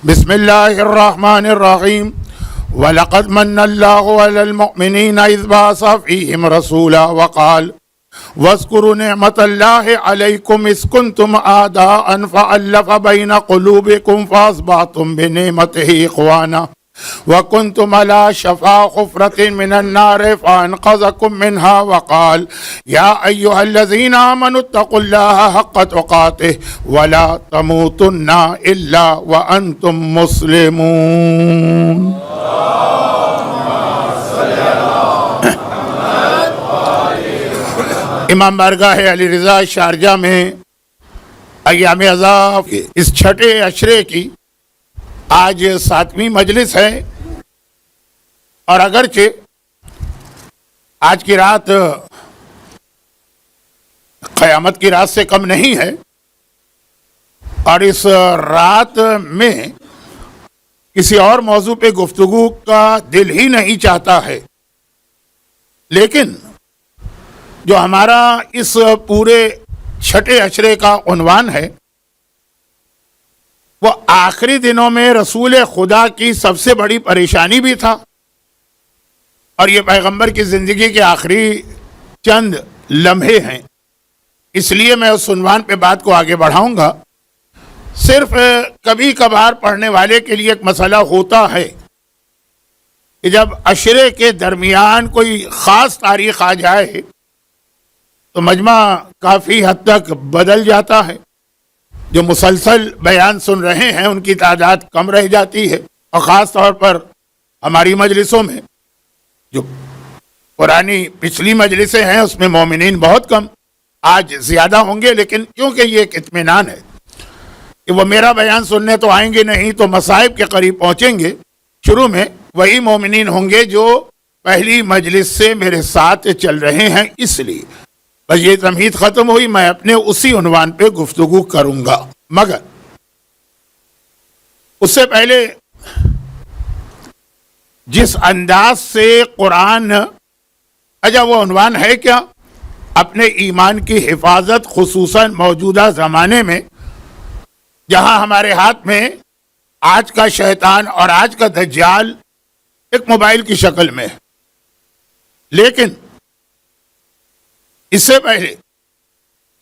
بسم اللہ الرحمن الرحیم وَلَقَدْ مَنَّ اللَّهُ عَلَى الْمُؤْمِنِينَ إِذْ بَعَثَ فِيهِمْ رَسُولًا وَقَالَ وَاذْكُرُوا نِعْمَةَ اللَّهِ عَلَيْكُمْ إِذْ كُنْتُمْ أَعْدَاءً فَأَلَّفَ بَيْنَ قُلُوبِكُمْ فَأَصْبَحْتُمْ بِنِعْمَتِهِ إِخْوَانًا وَكُنْتُمْ عَلَى شَفَا حُفْرَةٍ مِّنَ النَّارِ فَأَنْقَذَكُم مِّنْهَا وَقَالَ يَا أَيُّهَا الَّذِينَ آمَنُوا اتَّقُوا اللَّهَ حَقَّ تُقَاتِهِ وَلَا تَمُوتُنَّ إِلَّا وَأَنْتُمْ مُسْلِمُونَ۔ امام بارگاہ علی رضا شارجہ میں ایام عذاب اس چھٹے عشرے کی آج 7ویں مجلس ہے، اور اگرچہ آج کی رات قیامت کی رات سے کم نہیں ہے، اور اس رات میں کسی اور موضوع پہ گفتگو کا دل ہی نہیں چاہتا ہے، لیکن جو ہمارا اس پورے چھٹے عشرے کا عنوان ہے وہ آخری دنوں میں رسول خدا کی سب سے بڑی پریشانی بھی تھا، اور یہ پیغمبر کی زندگی کے آخری چند لمحے ہیں۔ اس لیے میں اس عنوان پہ بات کو آگے بڑھاؤں گا۔ صرف کبھی کبھار پڑھنے والے کے لیے ایک مسئلہ ہوتا ہے کہ جب عشرے کے درمیان کوئی خاص تاریخ آ جائے تو مجمع کافی حد تک بدل جاتا ہے۔ جو مسلسل بیان سن رہے ہیں ان کی تعداد کم رہ جاتی ہے، اور خاص طور پر ہماری مجلسوں میں جو پرانی پچھلی مجلسیں ہیں اس میں مومنین بہت کم، آج زیادہ ہوں گے، لیکن کیونکہ یہ ایک اطمینان ہے کہ وہ میرا بیان سننے تو آئیں گے نہیں تو مصائب کے قریب پہنچیں گے، شروع میں وہی مومنین ہوں گے جو پہلی مجلس سے میرے ساتھ چل رہے ہیں۔ اس لیے بس یہ تمہید ختم ہوئی، میں اپنے اسی عنوان پہ گفتگو کروں گا، مگر اس سے پہلے جس انداز سے قرآن وہ عنوان ہے کیا، اپنے ایمان کی حفاظت، خصوصاً موجودہ زمانے میں جہاں ہمارے ہاتھ میں آج کا شیطان اور آج کا دجال ایک موبائل کی شکل میں ہے، لیکن اس سے پہلے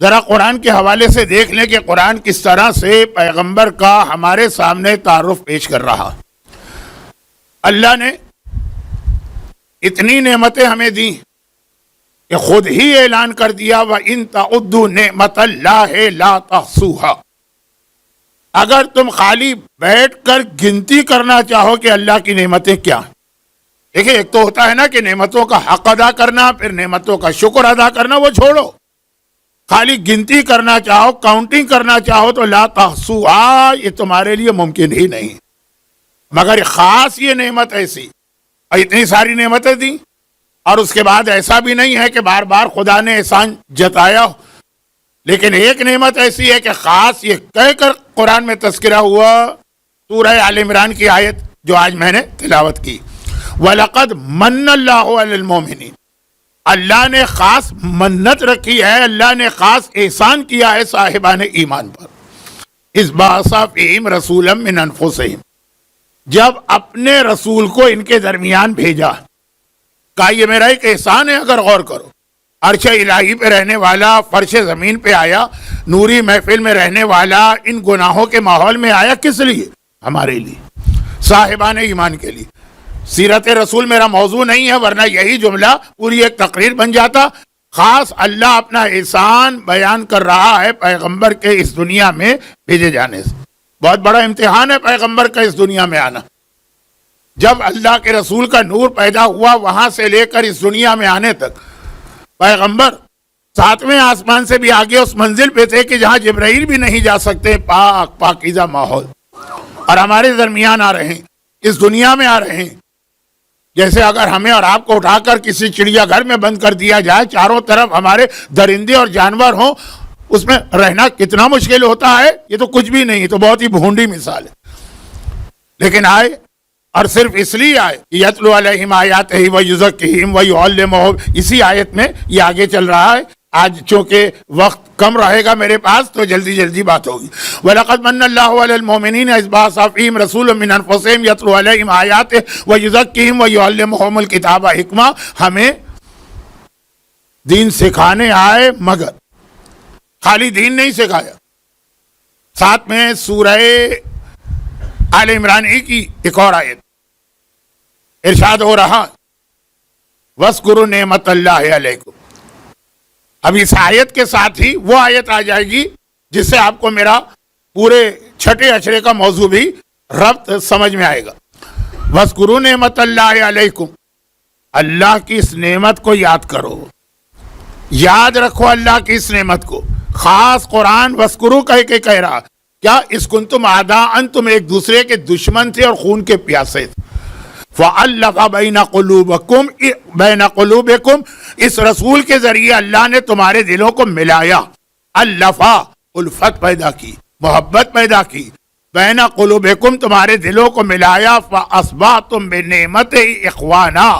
ذرا قرآن کے حوالے سے دیکھ لیں کہ قرآن کس طرح سے پیغمبر کا ہمارے سامنے تعارف پیش کر رہا۔ اللہ نے اتنی نعمتیں ہمیں دی کہ خود ہی اعلان کر دیا وَإِن تَعُدُّوا نِعْمَةَ اللَّهِ لَا تَحْصُوهَا۔ اگر تم خالی بیٹھ کر گنتی کرنا چاہو کہ اللہ کی نعمتیں کیا ہیں، دیکھیں ایک تو ہوتا ہے نا کہ نعمتوں کا حق ادا کرنا، پھر نعمتوں کا شکر ادا کرنا، وہ چھوڑو، خالی گنتی کرنا چاہو، کاؤنٹنگ کرنا چاہو تو لا تحصوها، یہ تمہارے لیے ممکن ہی نہیں۔ مگر خاص یہ نعمت ایسی، اور اتنی ساری نعمتیں دیں، اور اس کے بعد ایسا بھی نہیں ہے کہ بار بار خدا نے احسان جتایا ہو، لیکن ایک نعمت ایسی ہے کہ خاص یہ کہہ کر قرآن میں تذکرہ ہوا، سورہ آل عمران کی آیت جو آج میں نے تلاوت کی، وَلَقَدْ مَنَّ اللَّهُ عَلَى الْمُؤْمِنِينَ، اللہ نے خاص منت رکھی ہے، اللہ نے خاص احسان کیا ہے صاحبان ایمان پر، اِذْ بَعَثَ فِيهِمْ رَسُولًا مِّنْ أَنفُسِهِمْ، جب اپنے رسول کو ان کے درمیان بھیجا۔ کہا یہ میرا ایک احسان ہے، اگر غور کرو، عرش الہی پہ رہنے والا فرش زمین پہ آیا، نوری محفل میں رہنے والا ان گناہوں کے ماحول میں آیا، کس لیے؟ ہمارے لیے، صاحبان ایمان کے لیے۔ سیرت رسول میرا موضوع نہیں ہے، ورنہ یہی جملہ پوری ایک تقریر بن جاتا۔ خاص اللہ اپنا احسان بیان کر رہا ہے پیغمبر کے اس دنیا میں بھیجے جانے سے۔ بہت بڑا امتحان ہے پیغمبر کا اس دنیا میں آنا۔ جب اللہ کے رسول کا نور پیدا ہوا، وہاں سے لے کر اس دنیا میں آنے تک پیغمبر 7ویں آسمان سے بھی آگے اس منزل پہ تھے کہ جہاں جبرائیل بھی نہیں جا سکتے، پاک پاکیزہ ماحول، اور ہمارے درمیان آ رہے ہیں، اس دنیا میں آ رہے ہیں۔ جیسے اگر ہمیں اور آپ کو اٹھا کر کسی چڑیا گھر میں بند کر دیا جائے، چاروں طرف ہمارے درندے اور جانور ہوں، اس میں رہنا کتنا مشکل ہوتا ہے، یہ تو کچھ بھی نہیں، تو بہت ہی بھونڈی مثال ہے۔ لیکن آئے، اور صرف اس لیے آئے یتلو علیہم آیاتہ ویزکیہم ویعلمہم، اسی آیت میں یہ آگے چل رہا ہے آج چونکہ وقت کم رہے گا میرے پاس تو جلدی جلدی بات ہوگی. وَلَقَدْ مَنَّ اللَّهُ عَلَى الْمُؤْمِنِينَ إِذْ بَعَثَ فِيهِمْ رَسُولًا مِّنْ أَنفُسِهِمْ يَتْلُو عَلَيْهِمْ آيَاتِهِ وَيُزَكِّيهِمْ وَيُعَلِّمُهُمُ الْكِتَابَ وَالْحِكْمَةَ. ہمیں دین سکھانے آئے مگر خالی دین نہیں سکھایا. ساتھ میں سورہ آل عمران کی ایک اور آیت ارشاد ہو رہا وَاذْكُرُوا نِعْمَتَ اللَّهِ عَلَيْكُمْ. اب اس آیت کے ساتھ ہی وہ آیت آ جائے گی جس سے آپ کو میرا پورے چھٹے اشرے کا موضوع بھی ربط سمجھ میں آئے گا. وَاذْكُرُوا نِعْمَتَ اللَّهِ عَلَيْكُمْ. اللہ کی اس نعمت کو یاد کرو, یاد رکھو اللہ کی اس نعمت کو. خاص قرآن وَاذْكُرُوا کہہ رہا. کیا اس کنتم اعداء, تم ایک دوسرے کے دشمن تھے اور خون کے پیاسے تھے. فَأَلَّفَ بَيْنَ قُلُوبِكُمْ, اس رسول کے ذریعے اللہ نے تمہارے دلوں کو ملایا. الفا, الفت پیدا کی, محبت پیدا کی. بین قلوبکم, تمہارے دلوں کو ملایا. فَأَصْبَحْتُمْ بِنِعْمَتِهِ إِخْوَانًا,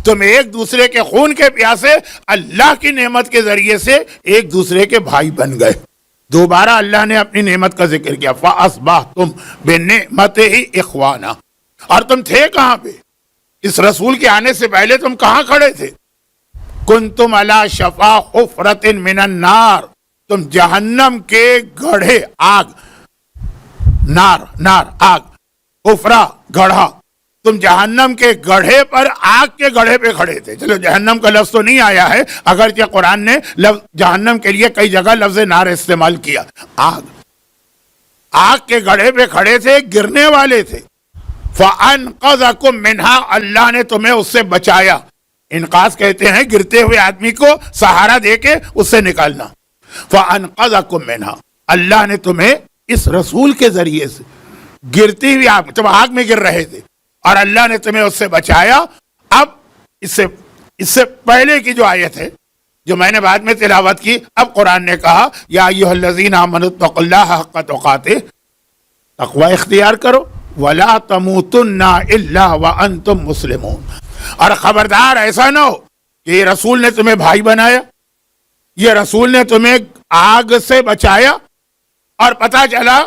تم ایک دوسرے کے خون کے پیاسے اللہ کی نعمت کے ذریعے سے ایک دوسرے کے بھائی بن گئے. دوبارہ اللہ نے اپنی نعمت کا ذکر کیا. فَأَصْبَحْتُمْ بِنِعْمَتِهِ إِخْوَانًا. اور تم تھے کہاں پہ؟ اس رسول کے آنے سے پہلے تم کہاں کھڑے تھے؟ کنتم علی شفا حفرۃ من النار, تم جہنم کے گڑھے, آگ, نار آگ, حفرہ گڑھا, تم جہنم کے گڑھے پر, آگ کے گڑھے پہ کھڑے تھے. چلو جہنم کا لفظ تو نہیں آیا ہے, اگرچہ قرآن نے جہنم کے لیے کئی جگہ لفظ نار استعمال کیا. آگ کے گڑھے پہ کھڑے تھے, گرنے والے تھے. فَأَنْقَذَكُمْ مِنْهَا, اللہ نے تمہیں اس سے بچایا. انقاذ کہتے ہیں گرتے ہوئے آدمی کو سہارا دے کے اس سے نکالنا. فَأَنْقَذَكُمْ مِنْهَا, اللہ نے تمہیں اس رسول کے ذریعے سے, گرتی ہوئی آگ, تم آگ میں گر رہے تھے اور اللہ نے تمہیں اس سے بچایا. اب اس سے پہلے کی جو آیت ہے جو میں نے بعد میں تلاوت کی, اب قرآن نے کہا یا ایھا الذین آمنوا اتقوا اللہ حق تقاتہ, تقوی اختیار کرو. وَلَا تَمُوتُنَّ إِلَّا وَأَنْتُمْ مُسْلِمُونَ, اور خبردار ایسا نہ ہو کہ یہ رسول نے تمہیں بھائی بنایا, یہ رسول نے تمہیں آگ سے بچایا اور پتہ چلا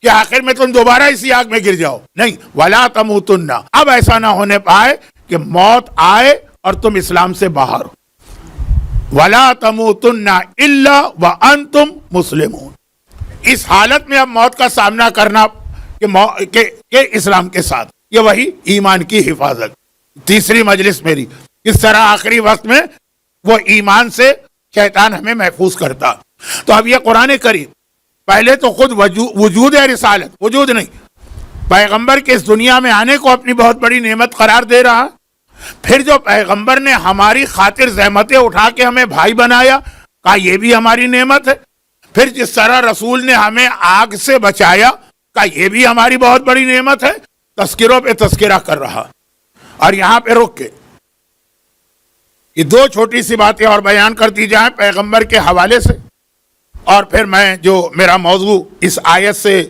کہ آخر میں تم دوبارہ اسی آگ میں گر جاؤ. نہیں, وَلَا تَمُوتُنَّ, اب ایسا نہ ہونے پائے کہ موت آئے اور تم اسلام سے باہر ہو. وَلَا تَمُوتُنَّ إِلَّا وَأَنْتُمْ مُسْلِمُونَ, اس حالت میں اب موت کا سامنا کرنا کہ اسلام کے ساتھ, یہ وہی ایمان کی حفاظت. تیسری مجلس میری, اس طرح آخری وقت میں وہ ایمان سے شیطان ہمیں محفوظ کرتا. تو اب یہ قرآن کریم پہلے تو خود وجود ہے رسالت, وجود نہیں, پیغمبر کے اس دنیا میں آنے کو اپنی بہت بڑی نعمت قرار دے رہا. پھر جو پیغمبر نے ہماری خاطر زحمتیں اٹھا کے ہمیں بھائی بنایا, کہا یہ بھی ہماری نعمت ہے. پھر جس طرح رسول نے ہمیں آگ سے بچایا, کہا یہ بھی ہماری بہت بڑی نعمت ہے. تذکروں پہ تذکرہ کر رہا. اور یہاں پہ رک کے یہ دو چھوٹی سی باتیں اور بیان کر دی جائیں پیغمبر کے حوالے سے, اور پھر میں جو میرا موضوع اس آیت سے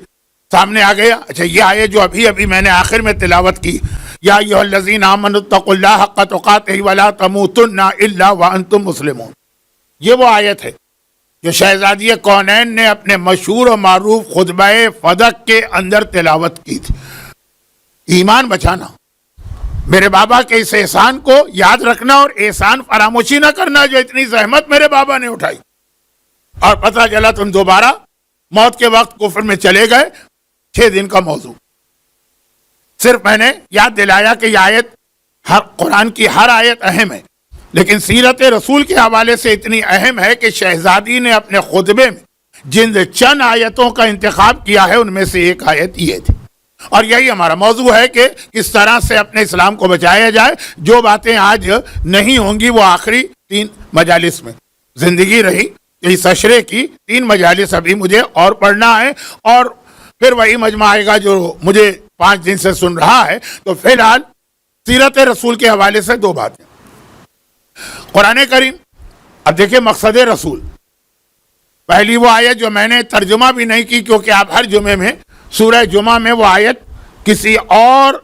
سامنے آ گیا. اچھا, یہ آیت جو ابھی میں نے آخر میں تلاوت کی, یا ایھا الذین آمنوا اتقوا اللہ حق تقاتہ ولا تموتن الا وانتم مسلمون, یہ وہ آیت ہے جو شہزادی کونین نے اپنے مشہور و معروف خطبہ فدق کے اندر تلاوت کی تھی. ایمان بچانا, میرے بابا کے اس احسان کو یاد رکھنا اور احسان فراموشی نہ کرنا جو اتنی زحمت میرے بابا نے اٹھائی, اور پتہ چلا تم دوبارہ موت کے وقت کفر میں چلے گئے. 6 دن کا موضوع صرف میں نے یاد دلایا کہ یہ آیت, قرآن کی ہر آیت اہم ہے, لیکن سیرت رسول کے حوالے سے اتنی اہم ہے کہ شہزادی نے اپنے خطبے میں جن چند آیتوں کا انتخاب کیا ہے ان میں سے ایک آیت یہ تھی. اور یہی ہمارا موضوع ہے کہ کس طرح سے اپنے اسلام کو بچایا جائے. جو باتیں آج نہیں ہوں گی وہ آخری 3 مجالس میں زندگی رہی. اس اشرے کی 3 مجالس ابھی مجھے اور پڑھنا ہے, اور پھر وہی مجمع آئے گا جو مجھے 5 دن سے سن رہا ہے. تو فی الحال سیرت رسول کے حوالے سے 2 باتیں. قرآن کریم, اب دیکھیں مقصد رسول, پہلی وہ آیت جو میں نے ترجمہ بھی نہیں کی کیونکہ آپ ہر جمعے میں سورہ جمعہ میں وہ آیت کسی اور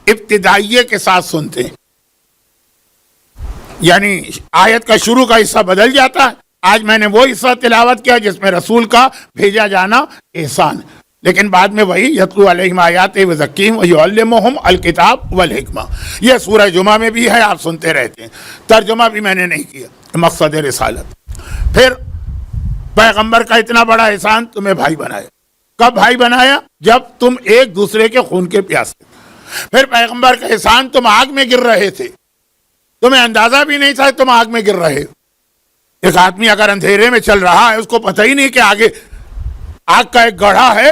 ابتدائیے کے ساتھ سنتے ہیں, یعنی آیت کا شروع کا حصہ بدل جاتا ہے, آج میں نے وہ حصہ تلاوت کیا جس میں رسول کا بھیجا جانا احسان، لیکن بعد میں وہی یتلو علیہم آیات وزکیہم ویعلمہم الکتاب والحکمہ، یہ سورہ جمعہ میں بھی ہے، آپ سنتے رہتے ہیں، ترجمہ بھی میں نے نہیں کیا، مقصد رسالت۔ پھر پیغمبر کا اتنا بڑا احسان تمہیں بھائی بنایا، کب بھائی بنایا؟ جب تم ایک دوسرے کے خون کے پیاسے۔ پھر پیغمبر کا احسان، تم آگ میں گر رہے تھے، تمہیں اندازہ بھی نہیں تھا تم آگ میں گر رہے ہو۔ ایک آدمی اگر اندھیرے میں چل رہا ہے، اس کو پتہ ہی نہیں کہ آگے آگ کا ایک گڑھا ہے،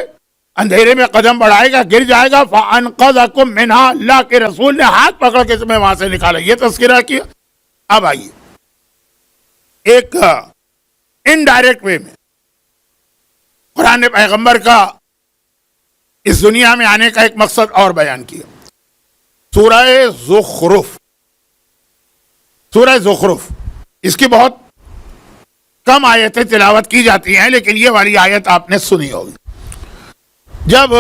اندھیرے میں قدم بڑھائے گا گر جائے گا۔ فَأَنْقَذَكُم مِّنْهَا، اللہ کے رسول نے ہاتھ پکڑ کے تمہیں وہاں سے نکالا، یہ تذکرہ کیا۔ اب آئیے ایک انڈائریکٹ وے میں قرآن نے پیغمبر کا اس دنیا میں آنے کا ایک مقصد اور بیان کیا۔ سورہ زخرف، سورہ زخرف، اس کی بہت کم آیتیں تلاوت کی جاتی ہیں، لیکن یہ والی آیت آپ نے سنی ہوگی۔ جب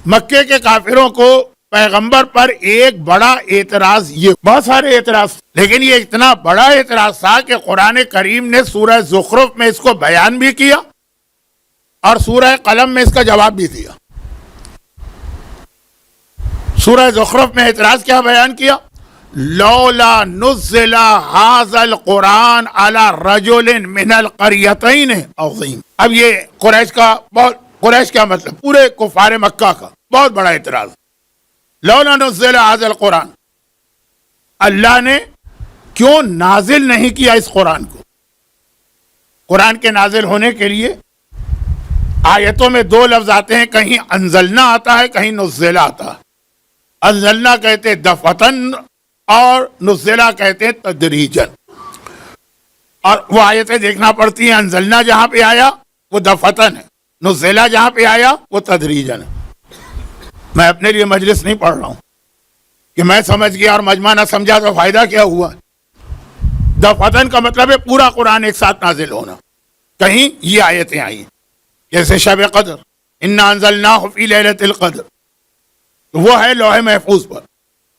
مکے کے کافروں کو پیغمبر پر ایک بڑا اعتراض، یہ بہت سارے اعتراض، لیکن یہ اتنا بڑا اعتراض تھا کہ قرآن کریم نے سورہ زخرف میں اس کو بیان بھی کیا اور سورہ قلم میں اس کا جواب بھی دیا۔ سورہ زخرف میں اعتراض کیا بیان کیا؟ لولا نزل ھذا القرآن علی رجل من القریتین عظیم۔ اب یہ قریش کا مطلب پورے کفار مکہ کا بہت بڑا اعتراض، لولا نزل ھذا القرآن، اللہ نے کیوں نازل نہیں کیا اس قرآن کو؟ قرآن کے نازل ہونے کے لیے آیتوں میں دو لفظ آتے ہیں، کہیں انزلنا آتا ہے، کہیں نزلہ آتا ہے۔ انزلنا کہتے دفعتن اور نزلہ کہتے ہیں تدریجن، اور وہ آیتیں دیکھنا پڑتی ہیں، انزلنا جہاں پہ آیا وہ دفعتن ہے، نزلہ جہاں پہ آیا وہ تدریجن ہے۔ میں اپنے لیے مجلس نہیں پڑھ رہا ہوں کہ میں سمجھ گیا اور مجمع نہ سمجھا تو فائدہ کیا ہوا۔ دفعتن کا مطلب ہے پورا قرآن ایک ساتھ نازل ہونا۔ کہیں یہ آیتیں آئی جیسے شب قدر، انا انزلناہ فی لیلۃ القدر، وہ ہے لوح محفوظ پر،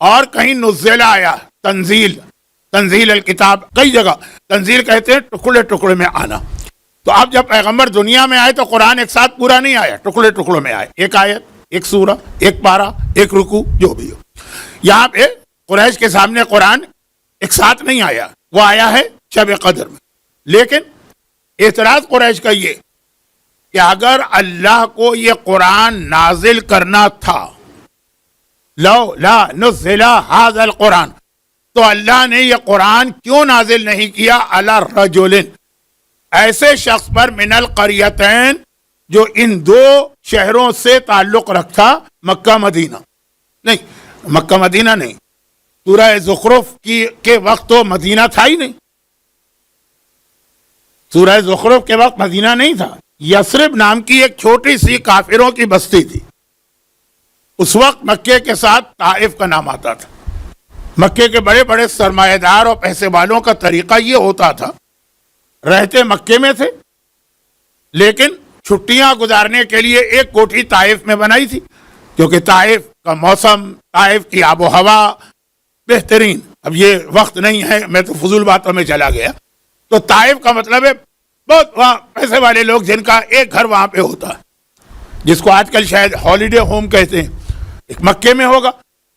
اور کہیں نزل آیا تنزیل، تنزیل الکتاب، کئی جگہ تنزیل کہتے ہیں ٹکڑے ٹکڑے میں آنا۔ تو اب جب پیغمبر دنیا میں آئے تو قرآن ایک ساتھ پورا نہیں آیا، ٹکڑے ٹکڑوں میں آئے، ایک آیت، ایک سورہ، ایک پارہ، ایک رکوع، جو بھی ہو۔ یہاں پہ قریش کے سامنے قرآن ایک ساتھ نہیں آیا، وہ آیا ہے شب قدر میں۔ لیکن اعتراض قریش کا یہ کہ اگر اللہ کو یہ قرآن نازل کرنا تھا، لولا نزل ھذا القرآن، تو اللہ نے یہ قرآن کیوں نازل نہیں کیا علی رجل، ایسے شخص پر، من القریتین، جو ان دو شہروں سے تعلق رکھتا، مکہ مدینہ نہیں، مکہ مدینہ نہیں، سورہ زخرف کے وقت تو مدینہ تھا ہی نہیں، سورہ زخرف کے وقت مدینہ نہیں تھا، یثرب نام کی ایک چھوٹی سی کافروں کی بستی تھی۔ اس وقت مکے کے ساتھ طائف کا نام آتا تھا۔ مکے کے بڑے بڑے سرمایہ دار اور پیسے والوں کا طریقہ یہ ہوتا تھا، رہتے مکے میں تھے لیکن چھٹیاں گزارنے کے لیے ایک کوٹھی طائف میں بنائی تھی، کیونکہ طائف کا موسم، طائف کی آب و ہوا بہترین۔ اب یہ وقت نہیں ہے، میں تو فضول باتوں میں چلا گیا۔ تو طائف کا مطلب ہے بہت وہاں پیسے والے لوگ جن کا ایک گھر وہاں پہ ہوتا ہے، جس کو آج کل شاید ہالیڈے ہوم کہتے ہیں، ایک مکے میں ہوگا،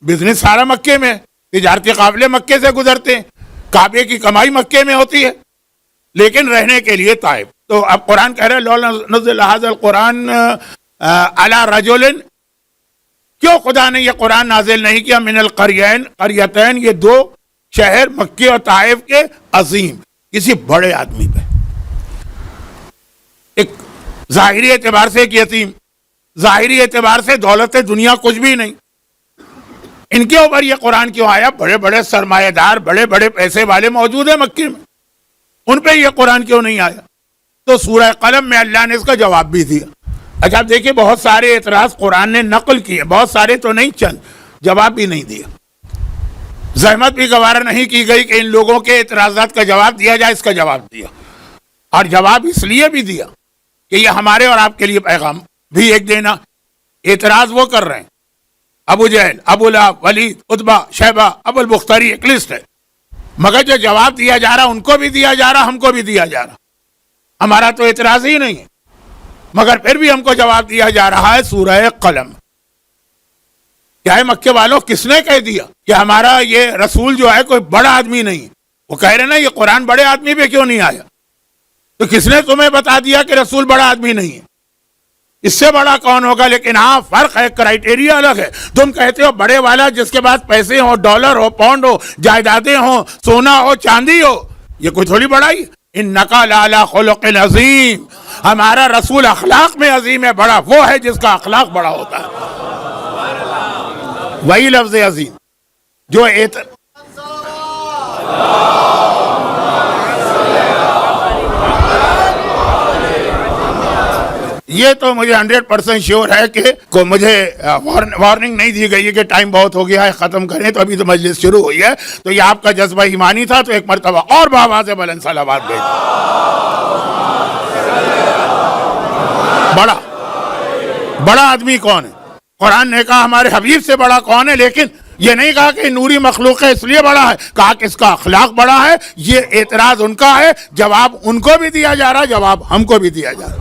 بزنس سارا مکے میں، تجارتی قافلے مکے سے گزرتے ہیں، کعبے کی کمائی مکے میں ہوتی ہے، لیکن رہنے کے لیے طائف۔ تو اب قرآن کہہ رہے لولا نزل ھذا القرآن علی رجل، کیوں خدا نے یہ قرآن نازل نہیں کیا من القریتین، یہ دو شہر مکے اور طائف کے، عظیم، کسی بڑے آدمی پہ، ایک ظاہری اعتبار سے ایک یتیم، ظاہری اعتبار سے دولت دنیا کچھ بھی نہیں، ان کے اوپر یہ قرآن کیوں آیا؟ بڑے بڑے سرمایہ دار، بڑے بڑے پیسے والے موجود ہیں مکے میں، ان پہ یہ قرآن کیوں نہیں آیا؟ تو سورہ قلم میں اللہ نے اس کا جواب بھی دیا۔ اچھا آپ دیکھیں، بہت سارے اعتراض قرآن نے نقل کیے، بہت سارے تو نہیں، چند، جواب بھی نہیں دیا۔ زحمت بھی گوارا نہیں کی گئی کہ ان لوگوں کے اعتراضات کا جواب دیا جائے، اس کا جواب دیا، اور جواب اس لیے بھی دیا کہ یہ ہمارے اور آپ کے لیے پیغام بھی ایک دینا۔ اعتراض وہ کر رہے ہیں، ابو جہل، ابو لہب، ولید، عتبہ، شیبہ، ابو البختری، ایک لسٹ ہے، مگر جو جواب دیا جا رہا ان کو بھی دیا جا رہا، ہم کو بھی دیا جا رہا۔ ہمارا تو اعتراض ہی نہیں ہے، مگر پھر بھی ہم کو جواب دیا جا رہا ہے سورہ قلم. کیا ہے مکے والوں، کس نے کہہ دیا کہ ہمارا یہ رسول جو ہے کوئی بڑا آدمی نہیں ہے؟ وہ کہہ رہے نا یہ قرآن بڑے آدمی پہ کیوں نہیں آیا؟ تو کس نے تمہیں بتا دیا کہ رسول بڑا آدمی نہیں ہے؟ اس سے بڑا کون ہوگا؟ لیکن ہاں فرق ہے، کرائیٹیریا الگ ہے. تم کہتے ہو بڑے والا جس کے پاس پیسے ہو، ڈالر ہو، پاؤنڈ ہو، جائیدادیں ہو، سونا ہو، چاندی ہو، یہ کوئی تھوڑی بڑائی. انکا لعلی خلق عظیم، ہمارا رسول اخلاق میں عظیم ہے. بڑا وہ ہے جس کا اخلاق بڑا ہوتا ہے. وہی لفظ عظیم جو یہ تو مجھے 100% شیور ہے کہ مجھے وارننگ نہیں دی گئی ہے کہ ٹائم بہت ہو گیا ہے، ختم کریں. تو ابھی تو مجلس شروع ہوئی ہے، تو یہ آپ کا جذبہ ایمانی تھا، تو ایک مرتبہ اور بآواز بلند صلوات بھیج. بڑا آدمی کون ہے؟ قرآن نے کہا ہمارے حبیب سے بڑا کون ہے، لیکن یہ نہیں کہا کہ نوری مخلوق ہے اس لیے بڑا ہے، کہا کہ اس کا اخلاق بڑا ہے. یہ اعتراض ان کا ہے، جواب ان کو بھی دیا جا رہا ہے، جواب ہم کو بھی دیا جا رہا ہے.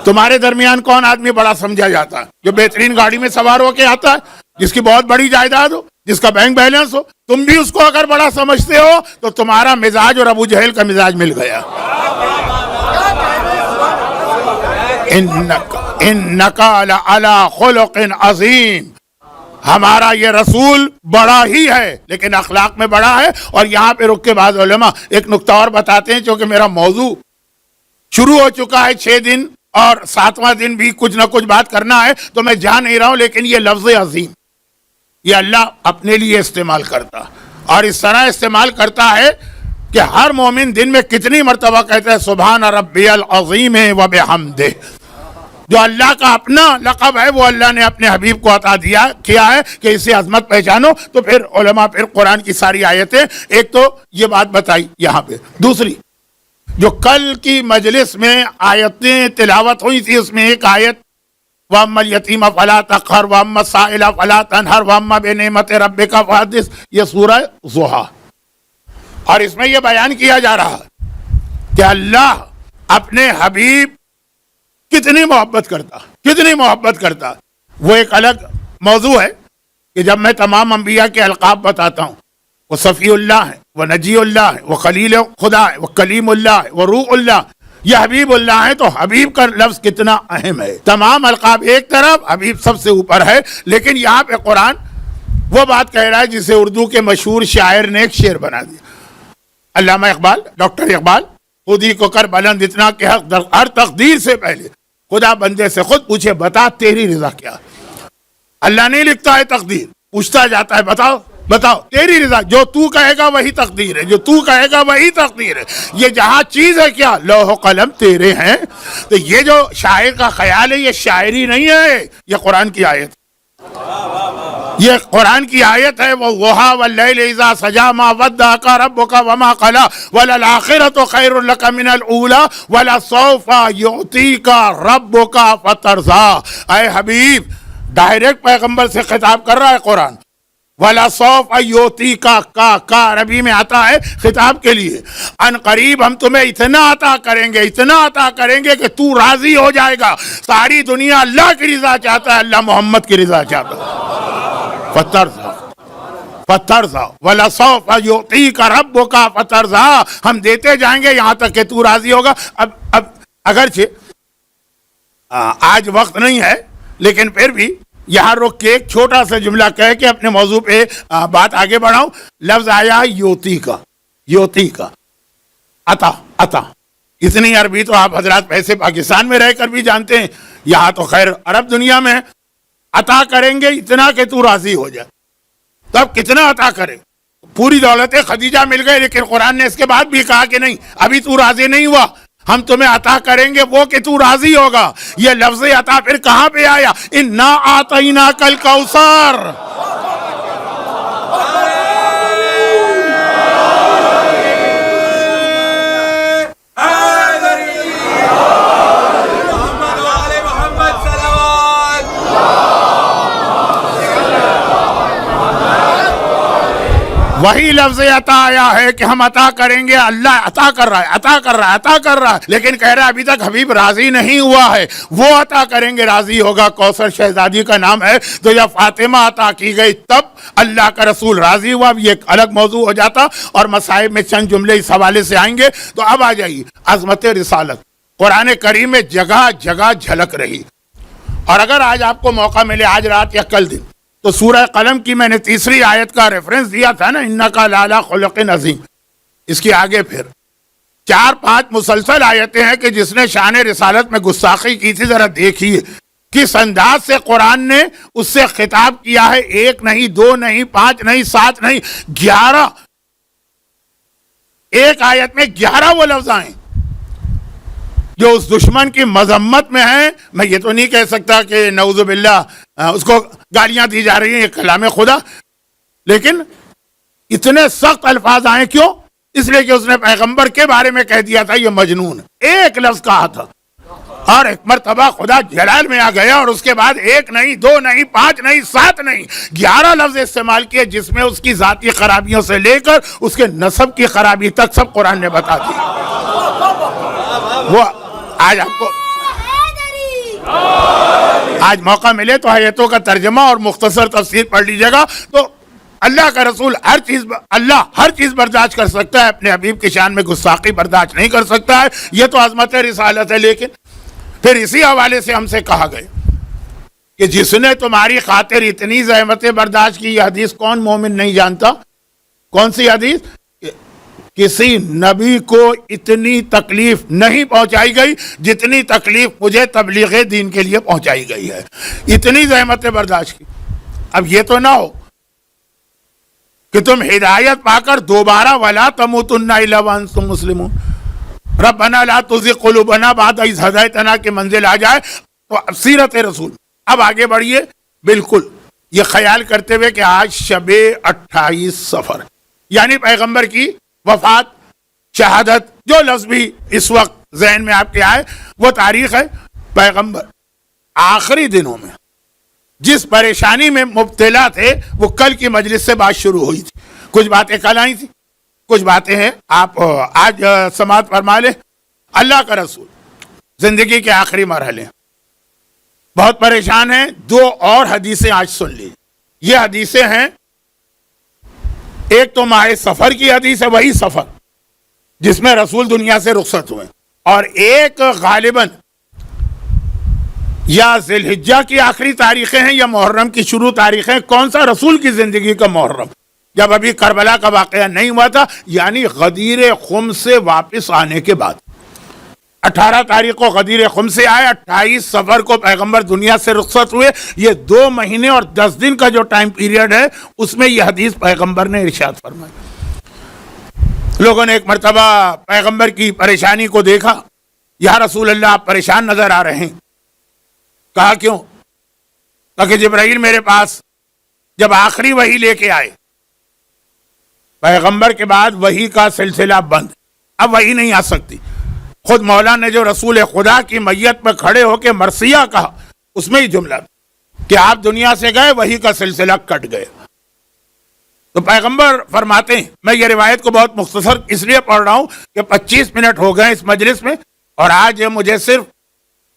تمہارے درمیان کون آدمی بڑا سمجھا جاتا ہے؟ جو بہترین گاڑی میں سوار ہو کے آتا ہے، جس کی بہت بڑی جائیداد ہو، جس کا بینک بیلنس ہو. تم بھی اس کو اگر بڑا سمجھتے ہو تو تمہارا مزاج اور ابو جہل کا مزاج مل گیا. انکا لعلی خلق عظیم، ہمارا یہ رسول بڑا ہی ہے لیکن اخلاق میں بڑا ہے. اور یہاں پہ رک کے بعض علماء ایک نقطہ اور بتاتے ہیں، چونکہ میرا موضوع شروع ہو چکا ہے 6 دن اور 7واں دن بھی کچھ نہ کچھ بات کرنا ہے، تو میں جا نہیں رہا ہوں. لیکن یہ لفظ عظیم یہ اللہ اپنے لیے استعمال کرتا، اور اس طرح استعمال کرتا ہے کہ ہر مومن دن میں کتنی مرتبہ کہتا ہے سبحان ربی العظیم و بحمدہ. جو اللہ کا اپنا لقب ہے وہ اللہ نے اپنے حبیب کو عطا کیا ہے کہ اسے عظمت پہچانو. تو پھر علماء پھر قرآن کی ساری آیتیں، ایک تو یہ بات بتائی یہاں پہ، دوسری جو کل کی مجلس میں آیتیں تلاوت ہوئی تھی، اس میں ایک آیت وَأَمَّا الْيَتِيمَ فَلَا تَقْهَرْ وَأَمَّا السَّائِلَ فَلَا تَنْهَرْ وَأَمَّا بِنِعْمَتِ رَبِّكَ فَحَدِّثْ. یہ سورہ ضحیٰ، اور اس میں یہ بیان کیا جا رہا ہے کہ اللہ اپنے حبیب کتنی محبت کرتا. وہ ایک الگ موضوع ہے کہ جب میں تمام انبیاء کے القاب بتاتا ہوں، وہ صفی اللہ ہے، وہ نجی اللہ ہے، وہ خلیل خدا ہے، وہ کلیم اللہ ہے، وہ روح اللہ، یہ حبیب اللہ ہے. تو حبیب کا لفظ کتنا اہم ہے. تمام القاب ایک طرف، حبیب سب سے اوپر ہے. لیکن یہاں پہ قرآن وہ بات کہہ رہا ہے جسے اردو کے مشہور شاعر نے ایک شعر بنا دیا. علامہ اقبال، ڈاکٹر اقبال، خود ہی کو کر بلند اتنا کہ ہر تقدیر سے پہلے خدا بندے سے خود پوچھے بتا تیری رضا کیا. اللہ نہیں لکھتا ہے تقدیر، پوچھتا جاتا ہے بتاؤ تیری رضا. جو تو کہے گا وہی تقدیر ہے، جو تو کہے گا وہی تقدیر ہے. یہ جہاں چیز ہے کیا، لوح و قلم تیرے ہیں. تو یہ جو شاعر کا خیال ہے یہ شاعری نہیں ہے، یہ قرآن کی آیت، یہ قرآن کی آیت ہے. وَالضُّحَىٰ وَاللَّيْلِ إِذَا سَجَىٰ مَا وَدَّعَكَ رَبُّكَ وَمَا قَلَىٰ وَلَلْآخِرَةُ خَيْرٌ لَكَ مِنَ الْأُولَىٰ وَلَسَوْفَ يُعْطِيكَ رَبُّكَ فَتَرْضَىٰ. اے حبیب، ڈائریکٹ پیغمبر سے خطاب کر رہا ہے قرآن. وَلَسَوْفَ يُعْطِيكَ کا عربی میں آتا ہے خطاب کے لیے. ان قریب ہم تمہیں اتنا عطا کریں گے کہ تو راضی ہو جائے گا. ساری دنیا اللہ کی رضا چاہتا ہے، اللہ محمد کی رضا چاہتا ہے. فَتَرْضَىٰ وَلَسَوْفَ يُعْطِيكَ رَبُّكَ فَتَرْضَىٰ. ہم دیتے جائیں گے یہاں تک کہ تو راضی ہوگا. اب اگرچہ آج وقت نہیں ہے لیکن پھر بھی یہاں رک کے ایک چھوٹا سا جملہ کہہ کے اپنے موضوع پہ بات آگے بڑھاؤں. لفظ آیا یوتی کا عطا. اتنی عربی تو آپ حضرات ویسے پاکستان میں رہ کر بھی جانتے ہیں، یہاں تو خیر عرب دنیا میں عطا کریں گے اتنا کہ تو راضی ہو جائے. تو اب کتنا عطا کرے؟ پوری دولت خدیجہ مل گئے، لیکن قرآن نے اس کے بعد بھی کہا کہ نہیں، ابھی تو راضی نہیں ہوا، ہم تمہیں عطا کریں گے وہ کہ تو راضی ہوگا. یہ لفظ عطا پھر کہاں پہ آیا؟ انا اعطیناک الکوثر. وہی لفظ عطا آیا ہے کہ ہم عطا کریں گے. اللہ عطا کر رہا ہے، عطا کر رہا ہے، عطا کر رہا ہے، لیکن کہہ رہا ہے ابھی تک حبیب راضی نہیں ہوا ہے. وہ عطا کریں گے، راضی ہوگا. کوثر شہزادی کا نام ہے. تو جب فاطمہ عطا کی گئی تب اللہ کا رسول راضی ہوا. اب یہ ایک الگ موضوع ہو جاتا اور مصائب میں چند جملے اس حوالے سے آئیں گے. تو اب آ جائیے عظمت رسالت قرآن کریم میں جگہ جگہ جھلک رہی. اور اگر آج آپ کو موقع ملے، آج رات یا کل دن، تو سورہ قلم کی میں نے تیسری آیت کا ریفرنس دیا تھا نا، انکا لعلی خلق عظیم. اس کے آگے پھر 4-5 مسلسل آیتیں ہیں کہ جس نے شان رسالت میں گستاخی کی تھی. ذرا دیکھیے کس انداز سے قرآن نے اس سے خطاب کیا ہے. 1 نہیں، 2 نہیں، 5 نہیں، 7 نہیں، 11. ایک آیت میں 11 وہ لفظ آئیں جو اس دشمن کی مذمت میں ہیں. میں یہ تو نہیں کہہ سکتا کہ نعوذ باللہ اس کو گالیاں دی جا رہی ہیں، یہ کلام خدا، لیکن اتنے سخت الفاظ آئے. کیوں؟ اس لیے کہ اس نے پیغمبر کے بارے میں کہہ دیا تھا یہ مجنون. ایک لفظ کہا تھا اور ایک مرتبہ خدا جلال میں آ گیا اور اس کے بعد 1 نہیں، 2 نہیں، 5 نہیں، 7 نہیں، 11 لفظ استعمال کیے جس میں اس کی ذاتی خرابیوں سے لے کر اس کے نسب کی خرابی تک سب قرآن نے بتا دی. وہ آج آپ کو آج موقع ملے تو آیتوں کا ترجمہ اور مختصر تفسیر پڑھ لیجیے گا. تو اللہ کا رسول اللہ ہر چیز برداشت کر سکتا ہے، اپنے حبیب کی شان میں گستاخی برداشت نہیں کر سکتا ہے. یہ تو عظمت رسالت ہے. لیکن پھر اسی حوالے سے ہم سے کہا گیا کہ جس نے تمہاری خاطر اتنی زحمتیں برداشت کی، یہ حدیث کون مومن نہیں جانتا؟ کون سی حدیث؟ کسی نبی کو اتنی تکلیف نہیں پہنچائی گئی جتنی تکلیف مجھے تبلیغ دین کے لیے پہنچائی گئی ہے. اتنی زحمتیں برداشت کی. اب یہ تو نہ ہو کہ تم ہدایت پا کر دوبارہ وَلَا تَمُوتُنَّ إِلَّا وَأَنْتُمْ مُسْلِمُونَ رَبَّنَا لَا تُزِغْ قُلُوبَنَا بَعْدَ إِذْ هَدَيْتَنَا کی منزل آ جائے. تو اب سیرت رسول اب آگے بڑھیے. بالکل یہ خیال کرتے ہوئے کہ آج شب 28 صفر یعنی پیغمبر کی وفات، شہادت، جو لفظ بھی اس وقت ذہن میں آپ کے آئے وہ تاریخ ہے. پیغمبر آخری دنوں میں جس پریشانی میں مبتلا تھے وہ کل کی مجلس سے بات شروع ہوئی تھی. کچھ باتیں کل آئی تھی، کچھ باتیں ہیں آپ آج سماعت فرما لیں. اللہ کا رسول زندگی کے آخری مرحلے بہت پریشان ہیں. 2 اور حدیثیں آج سن لیجیے. یہ حدیثیں ہیں، ایک تو ماہ سفر کی حدیث ہے، وہی سفر جس میں رسول دنیا سے رخصت ہوئے، اور ایک غالباً یا ذی الحجہ کی آخری تاریخیں ہیں یا محرم کی شروع تاریخیں. کون سا؟ رسول کی زندگی کا محرم، جب ابھی کربلا کا واقعہ نہیں ہوا تھا، یعنی غدیر خم سے واپس آنے کے بعد. 18 تاریخ کو غدیر خم سے آئے، 28 صفر کو پیغمبر دنیا سے رخصت ہوئے. یہ 2 مہینے اور 10 دن کا جو ٹائم پیریڈ ہے اس میں یہ حدیث پیغمبر نے ارشاد فرمائی. لوگوں نے ایک مرتبہ پیغمبر کی پریشانی کو دیکھا. یا رسول اللہ آپ پریشان نظر آ رہے ہیں. کہا کیوں؟ کہا کہ جبرائیل میرے پاس جب آخری وحی لے کے آئے، پیغمبر کے بعد وحی کا سلسلہ بند، اب وحی نہیں آ سکتی. خود مولا نے جو رسول خدا کی میت پہ کھڑے ہو کے مرثیہ کہا، اس میں ہی جملہ کہ آپ دنیا سے گئے، وحی کا سلسلہ کٹ گئے. تو پیغمبر فرماتے ہیں، میں یہ روایت کو بہت مختصر اس لیے پڑھ رہا ہوں کہ 25 منٹ ہو گئے اس مجلس میں، اور آج مجھے صرف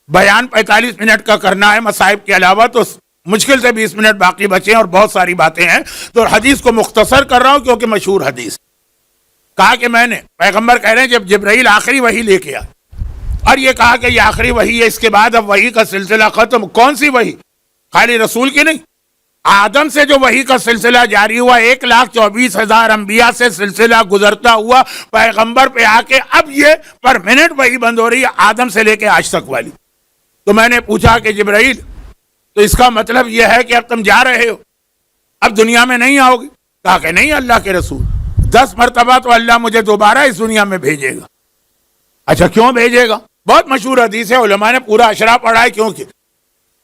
بیان 45 منٹ کا کرنا ہے مصائب کے علاوہ، تو مشکل سے 20 منٹ باقی بچے ہیں اور بہت ساری باتیں ہیں. تو حدیث کو مختصر کر رہا ہوں کیونکہ مشہور حدیث. کہا کہ میں نے، پیغمبر کہہ رہے ہیں، جب جبرائیل آخری وحی لے کے آیا اور یہ کہا کہ یہ آخری وحی ہے، اس کے بعد اب وحی کا سلسلہ ختم. کون سی وحی؟ خالی رسول کی نہیں، آدم سے جو وحی کا سلسلہ جاری ہوا، 1,24,000 انبیاء سے سلسلہ گزرتا ہوا، پیغمبر پہ آ کے اب یہ پر منٹ وحی بند ہو رہی ہے، آدم سے لے کے آج تک والی. تو میں نے پوچھا کہ جبرائیل، تو اس کا مطلب یہ ہے کہ اب تم جا رہے ہو، اب دنیا میں نہیں آؤ گے؟ کہا کہ نہیں اللہ کے رسول، 10 مرتبہ تو اللہ مجھے دوبارہ اس دنیا میں بھیجے گا. اچھا کیوں بھیجے گا؟ بہت مشہور حدیث ہے، علماء نے پورا اشرا پڑھا ہے، کیونکہ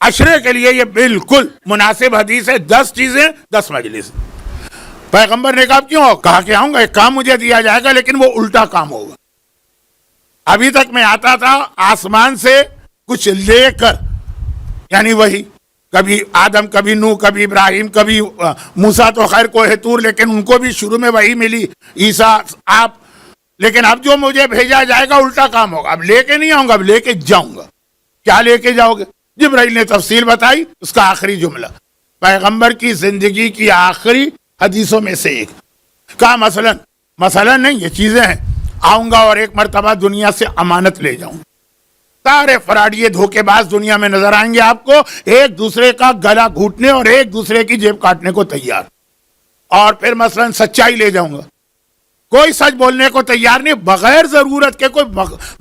عشرے کے لیے یہ بالکل مناسب حدیث ہے. 10 چیزیں 10 مجلس. پیغمبر نے کہا کیوں؟ کہا کہ آؤں گا، ایک کام مجھے دیا جائے گا لیکن وہ الٹا کام ہوگا. ابھی تک میں آتا تھا آسمان سے کچھ لے کر، یعنی وہی. کبھی آدم، کبھی نوح، کبھی ابراہیم، کبھی موسیٰ تو خیر کوہ طور، لیکن ان کو بھی شروع میں وہی ملی، عیسیٰ آپ، لیکن اب جو مجھے بھیجا جائے گا الٹا کام ہوگا، اب لے کے نہیں آؤں گا، اب لے کے جاؤں گا۔ کیا لے کے جاؤ گے؟ جبرائیل نے تفصیل بتائی، اس کا آخری جملہ پیغمبر کی زندگی کی آخری حدیثوں میں سے ایک کہا، مثلا نہیں، یہ چیزیں ہیں، آؤں گا اور ایک مرتبہ دنیا سے امانت لے جاؤں گا، سارے فراڈیے دھوکے باز دنیا میں نظر آئیں گے آپ کو، ایک دوسرے کا گلا گھونٹنے اور ایک دوسرے کی جیب کاٹنے کو تیار، اور پھر مثلا سچائی لے جاؤں گا، کوئی سچ بولنے کو تیار نہیں، بغیر ضرورت کے، کوئی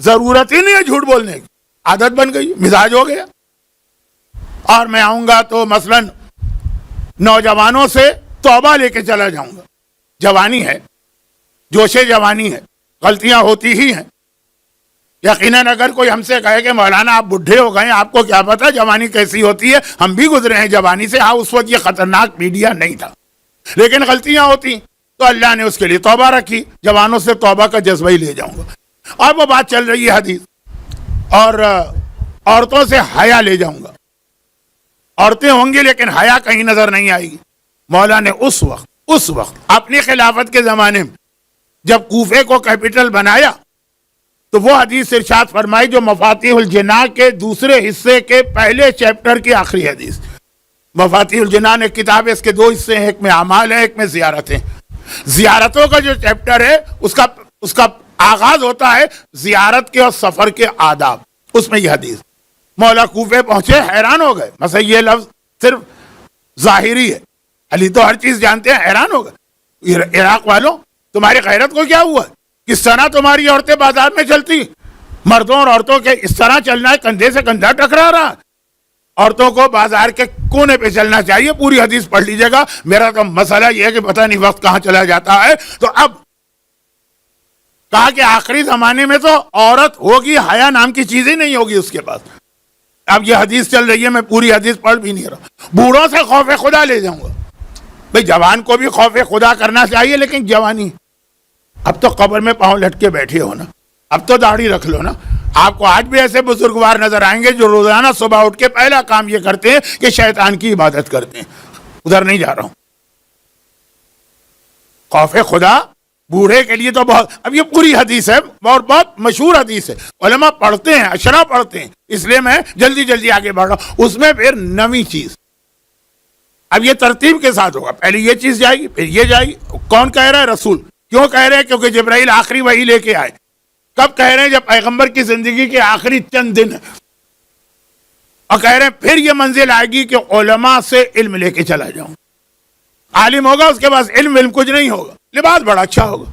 ضرورت ہی نہیں ہے جھوٹ بولنے کی، عادت بن گئی، مزاج ہو گیا۔ اور میں آؤں گا تو مثلا نوجوانوں سے توبہ لے کے چلا جاؤں گا، جوانی ہے، جوش جوانی ہے، غلطیاں ہوتی ہی ہیں، یقیناً اگر کوئی ہم سے کہے کہ مولانا آپ بڈھے ہو گئے، آپ کو کیا پتا جوانی کیسی ہوتی ہے، ہم بھی گزرے ہیں جوانی سے، ہاں اس وقت یہ خطرناک میڈیا نہیں تھا، لیکن غلطیاں ہوتی تو اللہ نے اس کے لیے توبہ رکھی، جوانوں سے توبہ کا جذبہ ہی لے جاؤں گا۔ اور وہ بات چل رہی ہے حدیث، اور عورتوں سے حیا لے جاؤں گا، عورتیں ہوں گی لیکن حیا کہیں نظر نہیں آئے گی۔ مولا نے اس وقت اپنی خلافت کے زمانے میں جب کوفے کو کیپٹل بنایا تو وہ حدیث ارشاد فرمائی جو مفاتیح الجناح کے دوسرے حصے کے پہلے چیپٹر کی آخری حدیث۔ مفاتیح الجناح نے کتاب ہے، اس کے دو حصے ہیں، ایک میں اعمال ہے، ایک میں زیارتیں۔ زیارتوں کا جو چیپٹر ہے اس کا آغاز ہوتا ہے زیارت کے اور سفر کے آداب، اس میں یہ حدیث۔ مولا کوفے پہنچے، حیران ہو گئے، مثلا یہ لفظ صرف ظاہری ہے، علی تو ہر چیز جانتے ہیں، حیران ہو گئے، عراق والوں تمہاری غیرت کو کیا ہوا؟ کس طرح تمہاری عورتیں بازار میں چلتی، مردوں اور عورتوں کے اس طرح چلنا ہے، کندھے سے کندھا ٹکرا رہا، عورتوں کو بازار کے کونے پہ چلنا چاہیے، پوری حدیث پڑھ لیجیے گا۔ میرا تو مسئلہ یہ ہے کہ پتہ نہیں وقت کہاں چلا جاتا ہے۔ تو اب کہا کہ آخری زمانے میں تو عورت ہوگی، حیا نام کی چیز ہی نہیں ہوگی اس کے پاس۔ اب یہ حدیث چل رہی ہے، میں پوری حدیث پڑھ بھی نہیں رہا۔ بوڑھوں سے خوف خدا لے جاؤں گا، بھئی جوان کو بھی خوف خدا کرنا چاہیے، لیکن جوانی، اب تو قبر میں پاؤں لٹکے بیٹھے ہو نا، اب تو داڑھی رکھ لو نا۔ آپ کو آج بھی ایسے بزرگوار نظر آئیں گے جو روزانہ صبح اٹھ کے پہلا کام یہ کرتے ہیں کہ شیطان کی عبادت کرتے ہیں۔ ادھر نہیں جا رہا ہوں۔ خوف خدا بوڑھے کے لیے تو بہت، اب یہ پوری حدیث ہے اور بہت مشہور حدیث ہے، علماء پڑھتے ہیں، اشرا پڑھتے ہیں، اس لیے میں جلدی آگے بڑھ رہا ہوں۔ اس میں پھر نویں چیز، اب یہ ترتیب کے ساتھ ہوگا، پہلے یہ چیز جائے گی، پھر یہ جائے گی۔ کون کہہ رہا ہے؟ رسول۔ کیوں کہہ رہے ہیں؟ کیونکہ جبرائیل آخری وحی لے کے آئے۔ کب کہہ رہے ہیں؟ جب پیغمبر کی زندگی کے آخری چند دن ہیں، اور کہہ رہے ہیں پھر یہ منزل آئے گی کہ علماء سے علم لے کے چلا جاؤں، عالم ہوگا اس کے پاس علم کچھ نہیں ہوگا، لباس بڑا اچھا ہوگا۔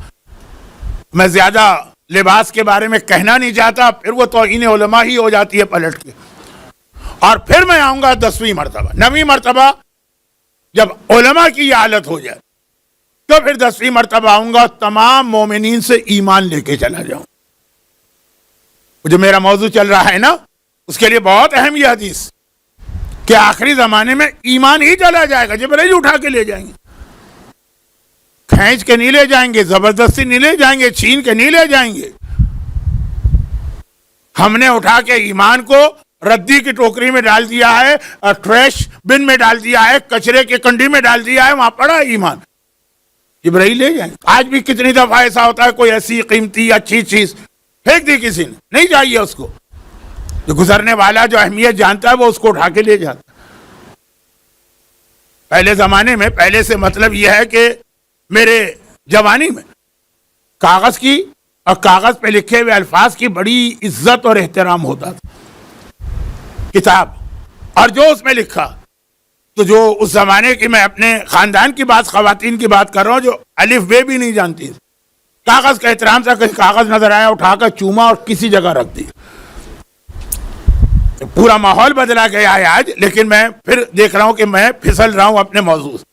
میں زیادہ لباس کے بارے میں کہنا نہیں چاہتا، پھر وہ توہین علماء ہی ہو جاتی ہے پلٹ کے۔ اور پھر میں آؤں گا 10ویں مرتبہ، 9ویں مرتبہ جب علماء کی یہ حالت ہو جائے تو پھر 10ویں مرتبہ آؤں گا، تمام مومنین سے ایمان لے کے چلا جاؤں۔ جو میرا موضوع چل رہا ہے نا، اس کے لیے بہت اہم یہ حدیث کہ آخری زمانے میں ایمان ہی چلا جائے گا، جبرائیل اٹھا کے لے جائیں گے، کھینچ کے نہیں لے جائیں گے، زبردستی نہیں لے جائیں گے، چھین کے نہیں لے جائیں گے۔ ہم نے اٹھا کے ایمان کو ردی کی ٹوکری میں ڈال دیا ہے، ٹریش بن میں ڈال دیا ہے، کچرے کے کنڈی میں ڈال دیا ہے، وہاں پڑا ایمان، جبرائیل لے جائیں گے۔ آج بھی کتنی دفعہ ایسا ہوتا ہے، کوئی ایسی قیمتی اچھی چیز پھینک دی کسی نے، نہیں چاہیے اس کو، جو گزرنے والا جو اہمیت جانتا ہے وہ اس کو اٹھا کے لے جاتا ہے۔ پہلے زمانے میں، پہلے سے مطلب یہ ہے کہ میرے جوانی میں کاغذ کی اور کاغذ پہ لکھے ہوئے الفاظ کی بڑی عزت اور احترام ہوتا تھا۔ کتاب اور جو اس میں لکھا، تو جو اس زمانے کی، میں اپنے خاندان کی بات، خواتین کی بات کر رہا ہوں جو الف بے بھی نہیں جانتی، کاغذ کا احترام سے کہیں کاغذ نظر آیا اٹھا کر چوما اور کسی جگہ رکھ دی۔ پورا ماحول بدلا گیا ہے آج، لیکن میں پھر دیکھ رہا ہوں کہ میں پھسل رہا ہوں اپنے موضوع سے۔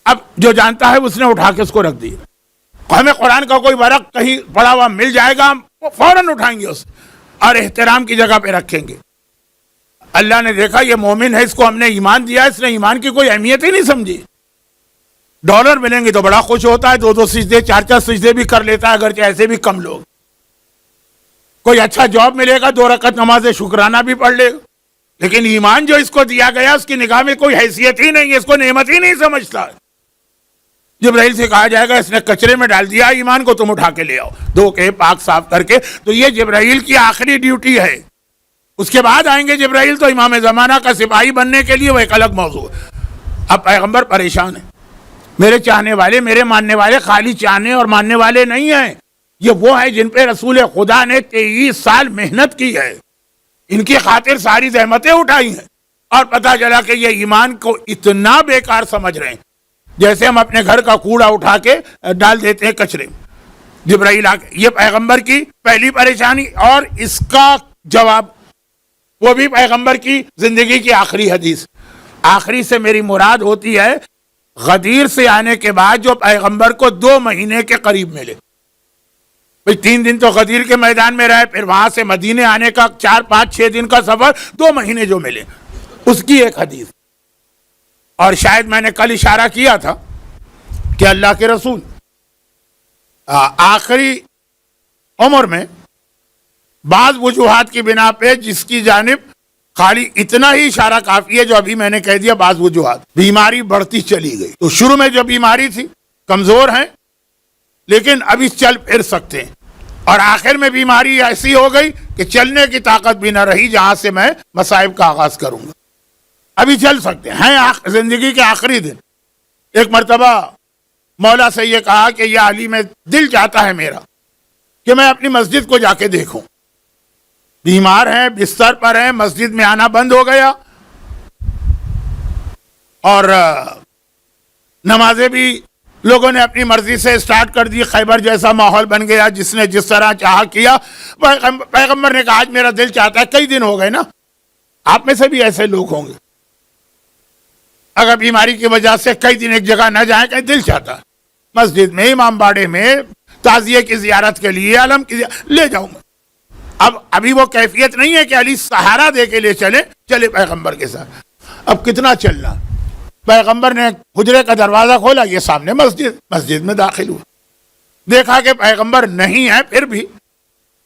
اب جو جانتا ہے اس نے اٹھا کے اس کو رکھ دیا۔ ہمیں قرآن کا کوئی ورق کہیں پڑا ہوا مل جائے گا، ہم فوراً اٹھائیں گے اسے اور احترام کی جگہ پہ رکھیں گے۔ اللہ نے دیکھا یہ مومن ہے، اس کو ہم نے ایمان دیا، اس نے ایمان کی کوئی اہمیت ہی نہیں سمجھی۔ ڈالر ملیں گے تو بڑا خوش ہوتا ہے، 2 سجدے 4 سجدے بھی کر لیتا ہے، اگرچہ ایسے بھی کم لوگ۔ کوئی اچھا جاب ملے گا، 2 رکعت نماز شکرانہ بھی پڑھ لے گا، لیکن ایمان جو اس کو دیا گیا اس کی نگاہ میں کوئی حیثیت ہی نہیں ہے، اس کو نعمت ہی نہیں سمجھتا۔ جبرائیل سے کہا جائے گا اس نے کچرے میں ڈال دیا ایمان کو، تم اٹھا کے لے آؤ، دھو کے پاک صاف کر کے۔ تو یہ جبرائیل کی آخری ڈیوٹی ہے، اس کے بعد آئیں گے جبرائیل تو امام زمانہ کا سپاہی بننے کے لیے وہ ایک الگ موضوع ہے۔ اب پیغمبر پریشان ہیں، میرے چاہنے والے، میرے ماننے والے خالی چاہنے اور ماننے والے نہیں ہیں، یہ وہ ہیں جن پہ رسول خدا نے 23 سال محنت کی ہے، ان کی خاطر ساری زحمتیں اٹھائی ہیں، اور پتہ چلا کہ یہ ایمان کو اتنا بیکار سمجھ رہے ہیں جیسے ہم اپنے گھر کا کوڑا اٹھا کے ڈال دیتے ہیں کچرے میں۔ جبرائیل یہ پیغمبر کی پہلی پریشانی، اور اس کا جواب وہ بھی پیغمبر کی زندگی کی آخری حدیث۔ آخری سے میری مراد ہوتی ہے غدیر سے آنے کے بعد جو پیغمبر کو 2 مہینے کے قریب ملے۔ 3 دن تو غدیر کے میدان میں رہے، پھر وہاں سے مدینے آنے کا 4 5 6 دن کا سفر، 2 مہینے جو ملے، اس کی ایک حدیث۔ اور شاید میں نے کل اشارہ کیا تھا کہ اللہ کے رسول آخری عمر میں بعض وجوہات کی بنا پہ، جس کی جانب خالی اتنا ہی اشارہ کافی ہے جو ابھی میں نے کہہ دیا، بعض وجوہات، بیماری بڑھتی چلی گئی۔ تو شروع میں جو بیماری تھی، کمزور ہیں لیکن ابھی چل پھر سکتے ہیں، اور آخر میں بیماری ایسی ہو گئی کہ چلنے کی طاقت بھی نہ رہی جہاں سے میں مصائب کا آغاز کروں گا۔ ابھی چل سکتے ہیں، زندگی کے آخری دن۔ ایک مرتبہ مولا سے یہ کہا کہ یا علی، میں دل چاہتا ہے میرا کہ میں اپنی مسجد کو جا کے دیکھوں، بیمار ہیں، بستر پر ہیں، مسجد میں آنا بند ہو گیا، اور نمازیں بھی لوگوں نے اپنی مرضی سے سٹارٹ کر دی، خیبر جیسا ماحول بن گیا، جس نے جس طرح چاہا کیا۔ پیغمبر نے کہا آج میرا دل چاہتا ہے، کئی دن ہو گئے نا، آپ میں سے بھی ایسے لوگ ہوں گے، اگر بیماری کی وجہ سے کئی دن ایک جگہ نہ جائیں، کہیں دل چاہتا ہے مسجد میں، امام باڑے میں تعزیے کی زیارت کے لیے، علم کی لے جاؤں گا۔ ابھی وہ کیفیت نہیں ہے کہ علی سہارا دے کے لے چلے پیغمبر کے ساتھ۔ اب کتنا چلنا؟ پیغمبر نے حجرے کا دروازہ کھولا، یہ سامنے مسجد میں داخل ہوا، دیکھا کہ پیغمبر نہیں ہے، پھر بھی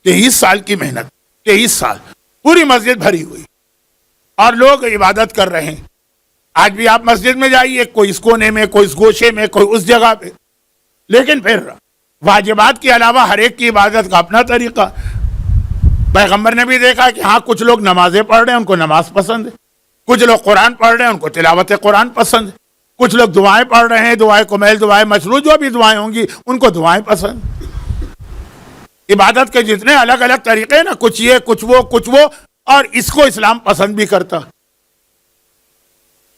23 سال کی محنت، 23 سال پوری مسجد بھری ہوئی اور لوگ عبادت کر رہے ہیں۔ آج بھی آپ مسجد میں جائیے، کوئی اس کونے میں، کوئی اس گوشے میں، کوئی اس جگہ پہ، لیکن پھر واجبات کے علاوہ ہر ایک کی عبادت کا اپنا طریقہ۔ پیغمبر نے بھی دیکھا کہ ہاں کچھ لوگ نمازیں پڑھ رہے ہیں، ان کو نماز پسند ہے، کچھ لوگ قرآن پڑھ رہے ہیں، ان کو تلاوت قرآن پسند ہے، کچھ لوگ دعائیں پڑھ رہے ہیں، دعائیں کمیل، دعائیں مشروع، جو بھی دعائیں ہوں گی ان کو دعائیں پسند۔ عبادت کے جتنے الگ الگ طریقے نا، کچھ یہ کچھ وہ، اور اس کو اسلام پسند بھی کرتا۔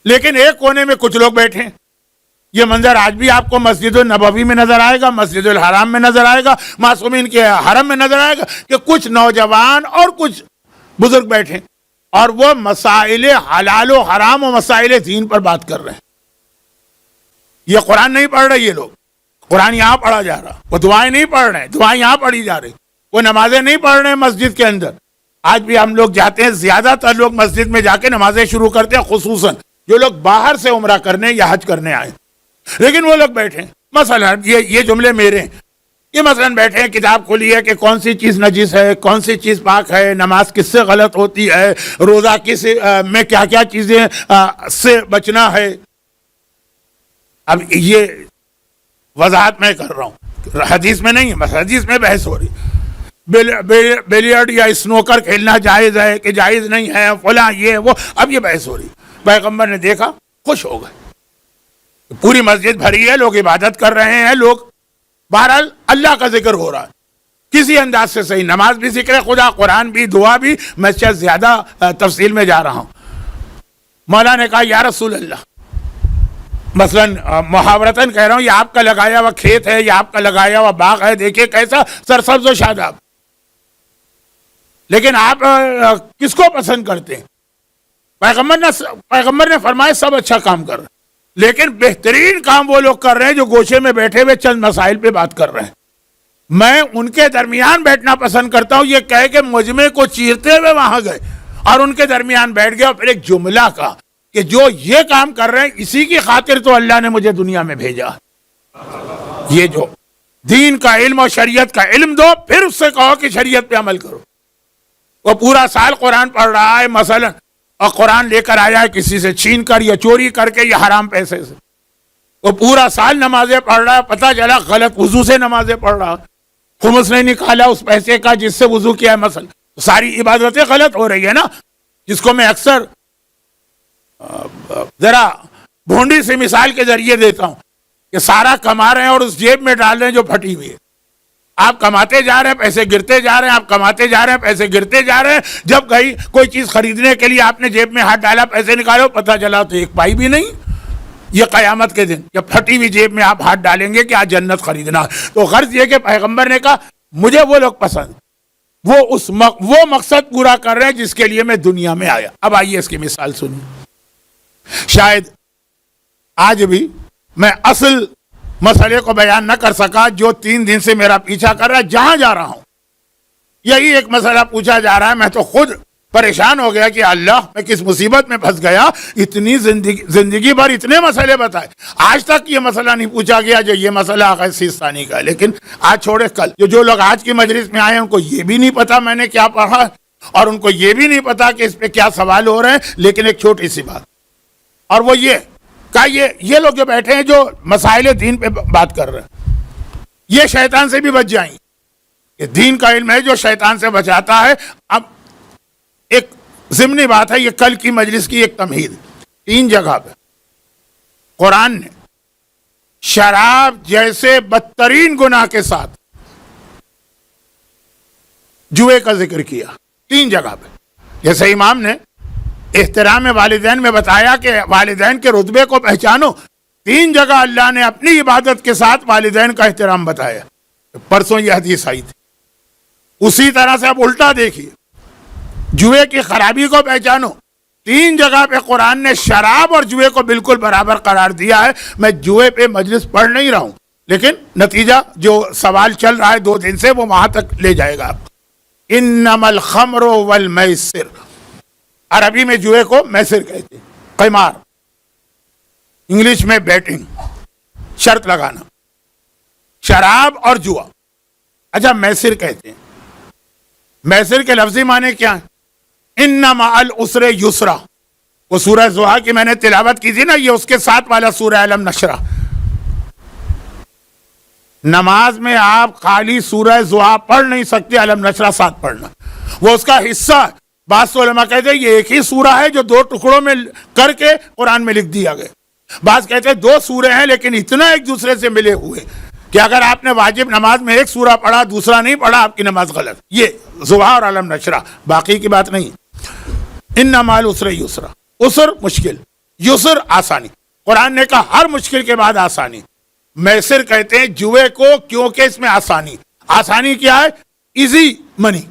لیکن ایک کونے میں کچھ لوگ بیٹھے ہیں، یہ منظر آج بھی آپ کو مسجد النبوی میں نظر آئے گا، مسجد الحرام میں نظر آئے گا، معصومین کے حرم میں نظر آئے گا، کہ کچھ نوجوان اور کچھ بزرگ بیٹھے اور وہ مسائل حلال و حرام و مسائل دین پر بات کر رہے ہیں۔ یہ قرآن نہیں پڑھ رہے، یہ لوگ قرآن یہاں پڑھا جا رہا، وہ دعائیں نہیں پڑھ رہے ہیں، دعائیں یہاں پڑھی جا رہی، وہ نمازیں نہیں پڑھ رہے ہیں مسجد کے اندر۔ آج بھی ہم لوگ جاتے ہیں، زیادہ تر لوگ مسجد میں جا کے نمازیں شروع کرتے ہیں، خصوصاً جو لوگ باہر سے عمرہ کرنے یا حج کرنے آئے، لیکن وہ لوگ بیٹھے ہیں۔ مثلا یہ جملے میرے ہیں، یہ مثلا بیٹھے ہیں، کتاب کھولی ہے کہ کون سی چیز نجس ہے، کون سی چیز پاک ہے، نماز کس سے غلط ہوتی ہے، روزہ کس میں کیا کیا چیزیں سے بچنا ہے۔ اب یہ وضاحت میں کر رہا ہوں، حدیث میں نہیں ہے، بس حدیث میں بحث ہو رہی۔ بیلیارڈ یا اسنوکر کھیلنا جائز ہے کہ جائز نہیں ہے، فلاں یہ وہ، اب یہ بحث ہو رہی۔ پیغمبر نے دیکھا، خوش ہو گئے، پوری مسجد بھری ہے، لوگ عبادت کر رہے ہیں، لوگ بہرحال اللہ کا ذکر ہو رہا ہے کسی انداز سے صحیح، نماز بھی ذکر خدا، قرآن بھی، دعا بھی۔ میں شاید زیادہ تفصیل میں جا رہا ہوں۔ مولا نے کہا یا رسول اللہ، مثلا محاورتاً کہہ رہا ہوں، یہ آپ کا لگایا ہوا کھیت ہے، یہ آپ کا لگایا ہوا باغ ہے، دیکھیے کیسا سرسبز و شاداب، لیکن آپ کس کو پسند کرتے ہیں؟ پیغمبر نے فرمایا سب اچھا کام کر رہے ہیں، لیکن بہترین کام وہ لوگ کر رہے ہیں جو گوشے میں بیٹھے ہوئے چند مسائل پہ بات کر رہے ہیں۔ میں ان کے درمیان بیٹھنا پسند کرتا ہوں، یہ کہہ کے مجمع کو چیرتے ہوئے وہاں گئے اور ان کے درمیان بیٹھ گیا، اور پھر ایک جملہ کہا کہ جو یہ کام کر رہے ہیں اسی کی خاطر تو اللہ نے مجھے دنیا میں بھیجا۔ یہ جو دین کا علم اور شریعت کا علم دو، پھر اس سے کہو کہ شریعت پہ عمل کرو۔ وہ پورا سال قرآن پڑھ رہا ہے، مثلا اور قرآن لے کر آیا ہے کسی سے چھین کر یا چوری کر کے یا حرام پیسے سے، وہ پورا سال نمازیں پڑھ رہا ہے، پتہ چلا غلط وضو سے نمازیں پڑھ رہا ہے، خمس نہیں نکالا اس پیسے کا جس سے وضو کیا ہے مثلا، ساری عبادتیں غلط ہو رہی ہے نا. جس کو میں اکثر ذرا بھونڈی سے مثال کے ذریعے دیتا ہوں کہ سارا کما رہے ہیں اور اس جیب میں ڈال رہے ہیں جو پھٹی ہوئی ہے. آپ کماتے جا رہے ہیں پیسے گرتے جا رہے ہیں، آپ کماتے جا رہے ہیں پیسے گرتے جا رہے ہیں. جب گئی کوئی چیز خریدنے کے لیے آپ نے جیب میں ہاتھ ڈالا، پیسے نکالو، پتہ چلا تو ایک پائی بھی نہیں. یہ قیامت کے دن جب پھٹی ہوئی جیب میں آپ ہاتھ ڈالیں گے کہ آج جنت خریدنا. تو غرض یہ کہ پیغمبر نے کہا مجھے وہ لوگ پسند، وہ مقصد پورا کر رہے ہیں جس کے لیے میں دنیا میں آیا. اب آئیے اس کی مثال سنیں. شاید آج بھی میں اصل مسئلے کو بیان نہ کر سکا جو 3 دن سے میرا پیچھا کر رہا ہے. جہاں جا رہا ہوں یہی ایک مسئلہ پوچھا جا رہا ہے. میں تو خود پریشان ہو گیا کہ اللہ میں کس مصیبت میں پھنس گیا. اتنی زندگی بھر اتنے مسئلے بتائے، آج تک یہ مسئلہ نہیں پوچھا گیا جو یہ مسئلہ آغاز سیستانی کا ہے. لیکن آج چھوڑے کل جو لوگ آج کی مجلس میں آئے ہیں ان کو یہ بھی نہیں پتا میں نے کیا پڑھا اور ان کو یہ بھی نہیں پتا کہ اس پہ کیا سوال ہو رہے ہیں. لیکن ایک چھوٹی سی بات، اور وہ یہ کہ یہ لوگ جو بیٹھے ہیں جو مسائل دین پہ بات کر رہے ہیں یہ شیطان سے بھی بچ جائیں. یہ دین کا علم ہے جو شیطان سے بچاتا ہے. اب ایک ضمنی بات ہے، یہ کل کی مجلس کی ایک تمہید. 3 جگہ پہ قرآن نے شراب جیسے بدترین گناہ کے ساتھ جوئے کا ذکر کیا. 3 جگہ پہ. جیسے امام نے احترام والدین میں بتایا کہ والدین کے رتبے کو پہچانو، 3 جگہ اللہ نے اپنی عبادت کے ساتھ والدین کا احترام بتایا. پرسوں یہ حدیث آئی تھی. اسی طرح سے اب الٹا دیکھیے، جوئے کی خرابی کو پہچانو. 3 جگہ پہ قرآن نے شراب اور جوئے کو بالکل برابر قرار دیا ہے. میں جوئے پہ مجلس پڑھ نہیں رہا ہوں لیکن نتیجہ جو سوال چل رہا ہے 2 دن سے وہ وہاں تک لے جائے گا. انما الخمر والمیسر، عربی میں جوئے کو میسر کہتے ہیں، قمار، انگلش میں بیٹنگ، شرط لگانا. شراب اور جوا اچھا میسر کہتے ہیں. میسر کے لفظی معنی کیا ہے؟ ان مع العسر یسرا. وہ سورہ زحا کی میں نے تلاوت کی تھی نا، یہ اس کے ساتھ والا سورہ علم نشرہ. نماز میں آپ خالی سورہ زحا پڑھ نہیں سکتے، علم نشرہ ساتھ پڑھنا، وہ اس کا حصہ. بعض علماء کہتے ہیں یہ ایک ہی سورہ ہے جو 2 ٹکڑوں میں کر کے قرآن میں لکھ دیا گیا. بعض کہتے ہیں 2 سورے ہیں لیکن اتنا ایک دوسرے سے ملے ہوئے کہ اگر آپ نے واجب نماز میں ایک سورہ پڑھا دوسرا نہیں پڑھا آپ کی نماز غلط. یہ زحا اور علم نشرہ، باقی کی بات نہیں. ان مع العسر یسرا، عسر مشکل، یسر آسانی. قرآن نے کہا ہر مشکل کے بعد آسانی. میسر کہتے ہیں جوئے کو کیونکہ اس میں آسانی کیا ہے؟ Easy money.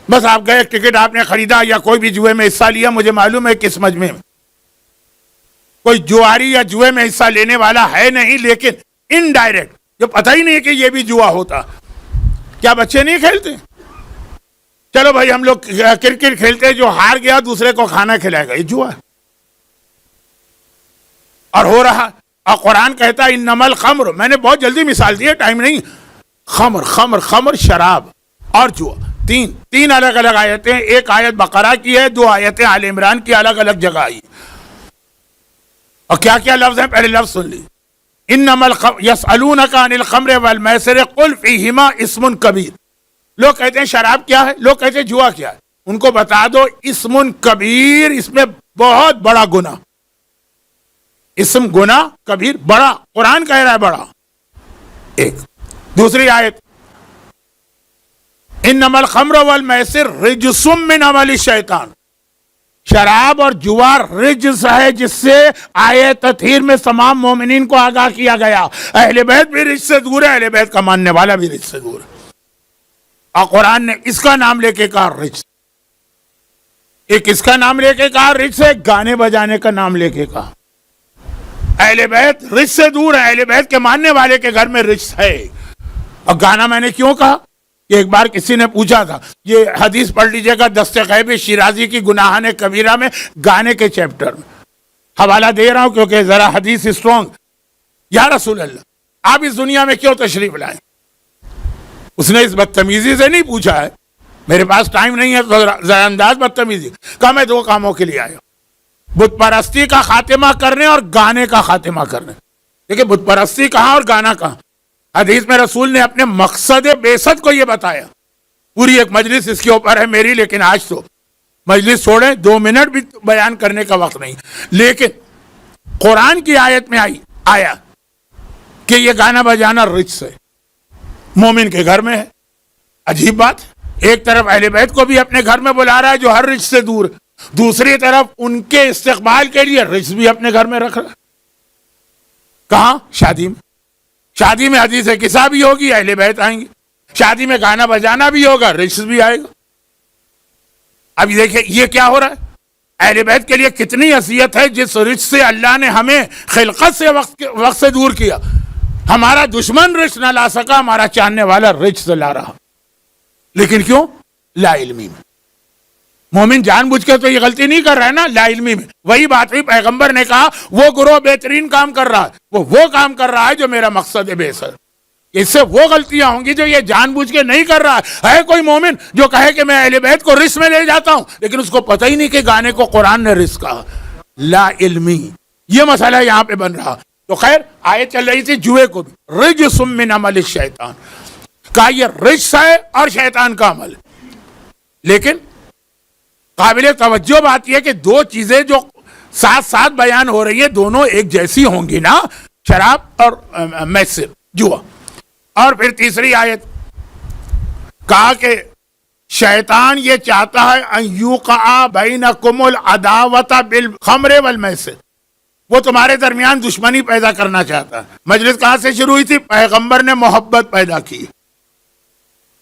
بس آپ گئے ٹکٹ آپ نے خریدا یا کوئی بھی جوئے میں حصہ لیا، مجھے معلوم ہے کس مجمع میں کوئی جواری یا جوئے میں حصہ لینے والا ہے نہیں، لیکن انڈائریکٹ جو پتہ ہی نہیں کہ یہ بھی جوا ہوتا. کیا بچے نہیں کھیلتے؟ چلو بھائی ہم لوگ کرکٹ کھیلتے، جو ہار گیا دوسرے کو کھانا کھلائے گا، یہ جوا ہے. اور ہو رہا، اور قرآن کہتا ہے انما الخمر، میں نے بہت جلدی مثال دی ہے ٹائم نہیں. خمر شراب اور جوا، تین الگ الگ آیتیں. ایک آیت بقرہ کی ہے، 2 آیتیں آل عمران کی، الگ الگ جگہ آئی. اور کیا کیا لفظ ہیں؟ پہلے لفظ سن لی. انما یسألونک عن الخمر والمیسر قل فیہما اسم کبیر. لوگ کہتے ہیں شراب کیا ہے، لوگ کہتے ہیں جوا کیا ہے. ان کو بتا دو اسم کبیر، اس میں بہت بڑا گناہ. اسم گناہ، کبیر بڑا، قرآن کہہ رہا ہے بڑا. ایک دوسری آیت انما الخمر والمیسر رجس من عمل الشیطان، شراب اور جوا رجس ہے جس سے آیت تطہیر میں تمام مومنین کو آگاہ کیا گیا. اہل بیت بھی رجس سے دور ہے، اہل بیت کا ماننے والا بھی رجس سے دور ہے. اور قرآن نے اس کا نام لے کے کہا رجس. ایک اس کا نام لے کے کہا رجس ہے، گانے بجانے کا نام لے کے کہا. اہل بیت رجس سے دور ہے، اہل بیت کے ماننے والے کے گھر میں رجس ہے. اور گانا میں نے کیوں کہا کہ ایک بار کسی نے پوچھا تھا، یہ حدیث پڑھ لیجئے گا دست غیب شیرازی کی گناہان کبیرہ میں، گانے کے چیپٹر میں. حوالہ دے رہا ہوں کیونکہ ذرا حدیث اسٹرانگ. یا رسول اللہ آپ اس دنیا میں کیوں تشریف لائیں؟ اس نے اس بدتمیزی سے نہیں پوچھا ہے میرے پاس ٹائم نہیں ہے تو ذرا انداز بدتمیزی. کہا میں 2 کاموں کے لیے آیا, بت پرستی کا خاتمہ کرنے اور گانے کا خاتمہ کرنے. دیکھیں بت پرستی کہاں اور گانا کہاں. حدیث میں رسول نے اپنے مقصد بعثت کو یہ بتایا. پوری ایک مجلس اس کے اوپر ہے میری, لیکن آج تو مجلس چھوڑیں, 2 منٹ بھی بیان کرنے کا وقت نہیں. لیکن قرآن کی آیت میں آیا کہ یہ گانا بجانا رجس ہے, مومن کے گھر میں ہے. عجیب بات, ایک طرف اہل بیت کو بھی اپنے گھر میں بلا رہا ہے جو ہر رجس سے دور, دوسری طرف ان کے استقبال کے لیے رجس بھی اپنے گھر میں رکھ رہا ہے. کہاں؟ شادی میں. شادی میں حدیث کسا بھی ہوگی, اہل بیت آئیں گے. شادی میں گانا بجانا بھی ہوگا, رجس بھی آئے گا. اب دیکھیں یہ کیا ہو رہا ہے. اہل بیت کے لیے کتنی اذیت ہے جس رجس سے اللہ نے ہمیں خلقت سے وقت سے دور کیا. ہمارا دشمن رجس نہ لا سکا, ہمارا چاہنے والا رجس لا رہا. لیکن کیوں؟ لا علمی میں. مومن جان بوجھ کے تو یہ غلطی نہیں کر رہا ہے نا, لا علمی میں. وہی بات ہوئی, پیغمبر نے کہا وہ گروہ بہترین کام کر رہا ہے, وہ کام کر رہا ہے جو میرا مقصد بعثت. اس سے وہ غلطیاں ہوں گی جو یہ جان بوجھ کے نہیں کر رہا ہے. کوئی مومن جو کہے کہ میں اہل بیت کو رجس میں لے جاتا ہوں, لیکن اس کو پتہ ہی نہیں کہ گانے کو قرآن نے رجس کہا. لا علمی, یہ مسئلہ یہاں پہ بن رہا. تو خیر آیت چل رہی تھی جوئے کو بھی, رجس من عمل الشیطان, کہا یہ رجس ہے اور شیطان کا عمل. لیکن قابل توجہ بات یہ کہ 2 چیزیں جو ساتھ ساتھ بیان ہو رہی ہیں دونوں ایک جیسی ہوں گی نا, شراب اور میسر, جوا. اور پھر تیسری آیت کہا کہ شیطان یہ چاہتا ہے ان یوقع بینکم العداوۃ بالخمر والمیسر, وہ تمہارے درمیان دشمنی پیدا کرنا چاہتا ہے. مجلس کہاں سے شروع ہوئی تھی؟ پیغمبر نے محبت پیدا کی,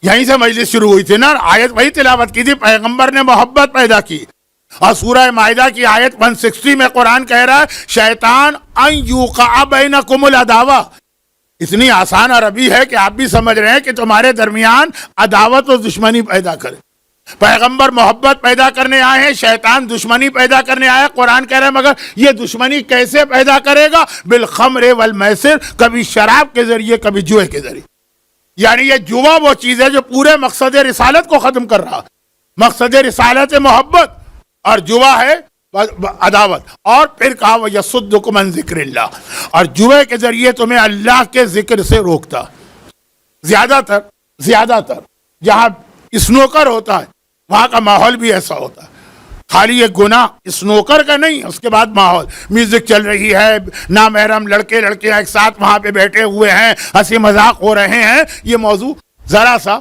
یہیں سے مجلس شروع ہوئی تھی نا. آیت وہی تلاوت کی تھی, پیغمبر نے محبت پیدا کی. اور سورہ مائدہ کی آیت 160 میں قرآن کہہ رہا ہے شیطان ان یوقع بینکم العداوہ. اتنی آسان عربی ہے کہ آپ بھی سمجھ رہے ہیں کہ تمہارے درمیان عداوت و دشمنی پیدا کرے. پیغمبر محبت پیدا کرنے آئے ہیں, شیطان دشمنی پیدا کرنے آیا. قرآن کہہ رہے ہیں مگر یہ دشمنی کیسے پیدا کرے گا؟ بالخمر والمیسر, کبھی شراب کے ذریعے کبھی جوئے کے ذریعے. یعنی یہ جوا وہ چیز ہے جو پورے مقصد رسالت کو ختم کر رہا. مقصد رسالت محبت اور جوا ہے عداوت. اور پھر کہا وَيَصُدُّكُمْ عَنْ ذِكْرِ اللَّهِ, اور جوے کے ذریعے تمہیں اللہ کے ذکر سے روکتا. زیادہ تر جہاں اسنوکر ہوتا ہے وہاں کا ماحول بھی ایسا ہوتا ہے. خالی یہ گناہ اسنوکر کا نہیں, اس کے بعد ماحول, میوزک چل رہی ہے, نامحرم لڑکے لڑکیاں ایک ساتھ وہاں پہ بیٹھے ہوئے ہیں, ہنسی مذاق ہو رہے ہیں. یہ موضوع ذرا سا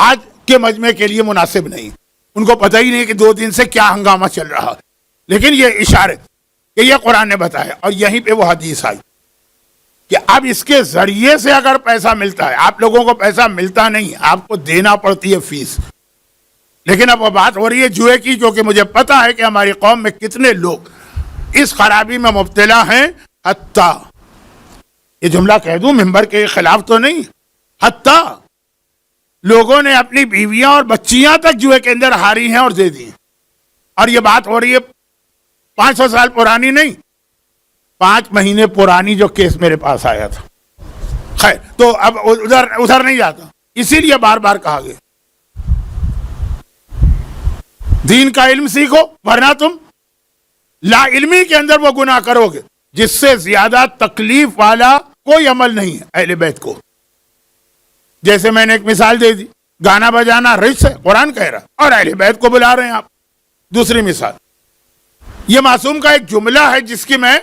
آج کے مجمع کے لیے مناسب نہیں. ان کو پتہ ہی نہیں کہ 2 دن سے کیا ہنگامہ چل رہا. لیکن یہ اشارت کہ یہ قرآن نے بتایا, اور یہیں پہ وہ حدیث آئی کہ اب اس کے ذریعے سے اگر پیسہ ملتا ہے, آپ لوگوں کو پیسہ ملتا نہیں, آپ کو دینا پڑتی ہے فیس. لیکن اب وہ بات ہو رہی ہے جوئے کی, کیونکہ مجھے پتا ہے کہ ہماری قوم میں کتنے لوگ اس خرابی میں مبتلا ہیں. حتیٰ یہ جملہ کہہ دوں ممبر کے خلاف تو نہیں, حتیٰ لوگوں نے اپنی بیویاں اور بچیاں تک جوئے کے اندر ہاری ہیں اور دے دی. اور یہ بات ہو رہی ہے 500 سال پرانی نہیں, 5 مہینے پرانی جو کیس میرے پاس آیا تھا. خیر تو اب ادھر نہیں جاتا, اسی لیے بار بار کہا گیا دین کا علم سیکھو, ورنہ تم لا علمی کے اندر وہ گناہ کرو گے جس سے زیادہ تکلیف والا کوئی عمل نہیں ہے اہل بیت کو. جیسے میں نے ایک مثال دے دی, گانا بجانا رجس ہے, قرآن کہہ رہا, اور اہل بیت کو بلا رہے ہیں آپ. دوسری مثال, یہ معصوم کا ایک جملہ ہے جس کی میں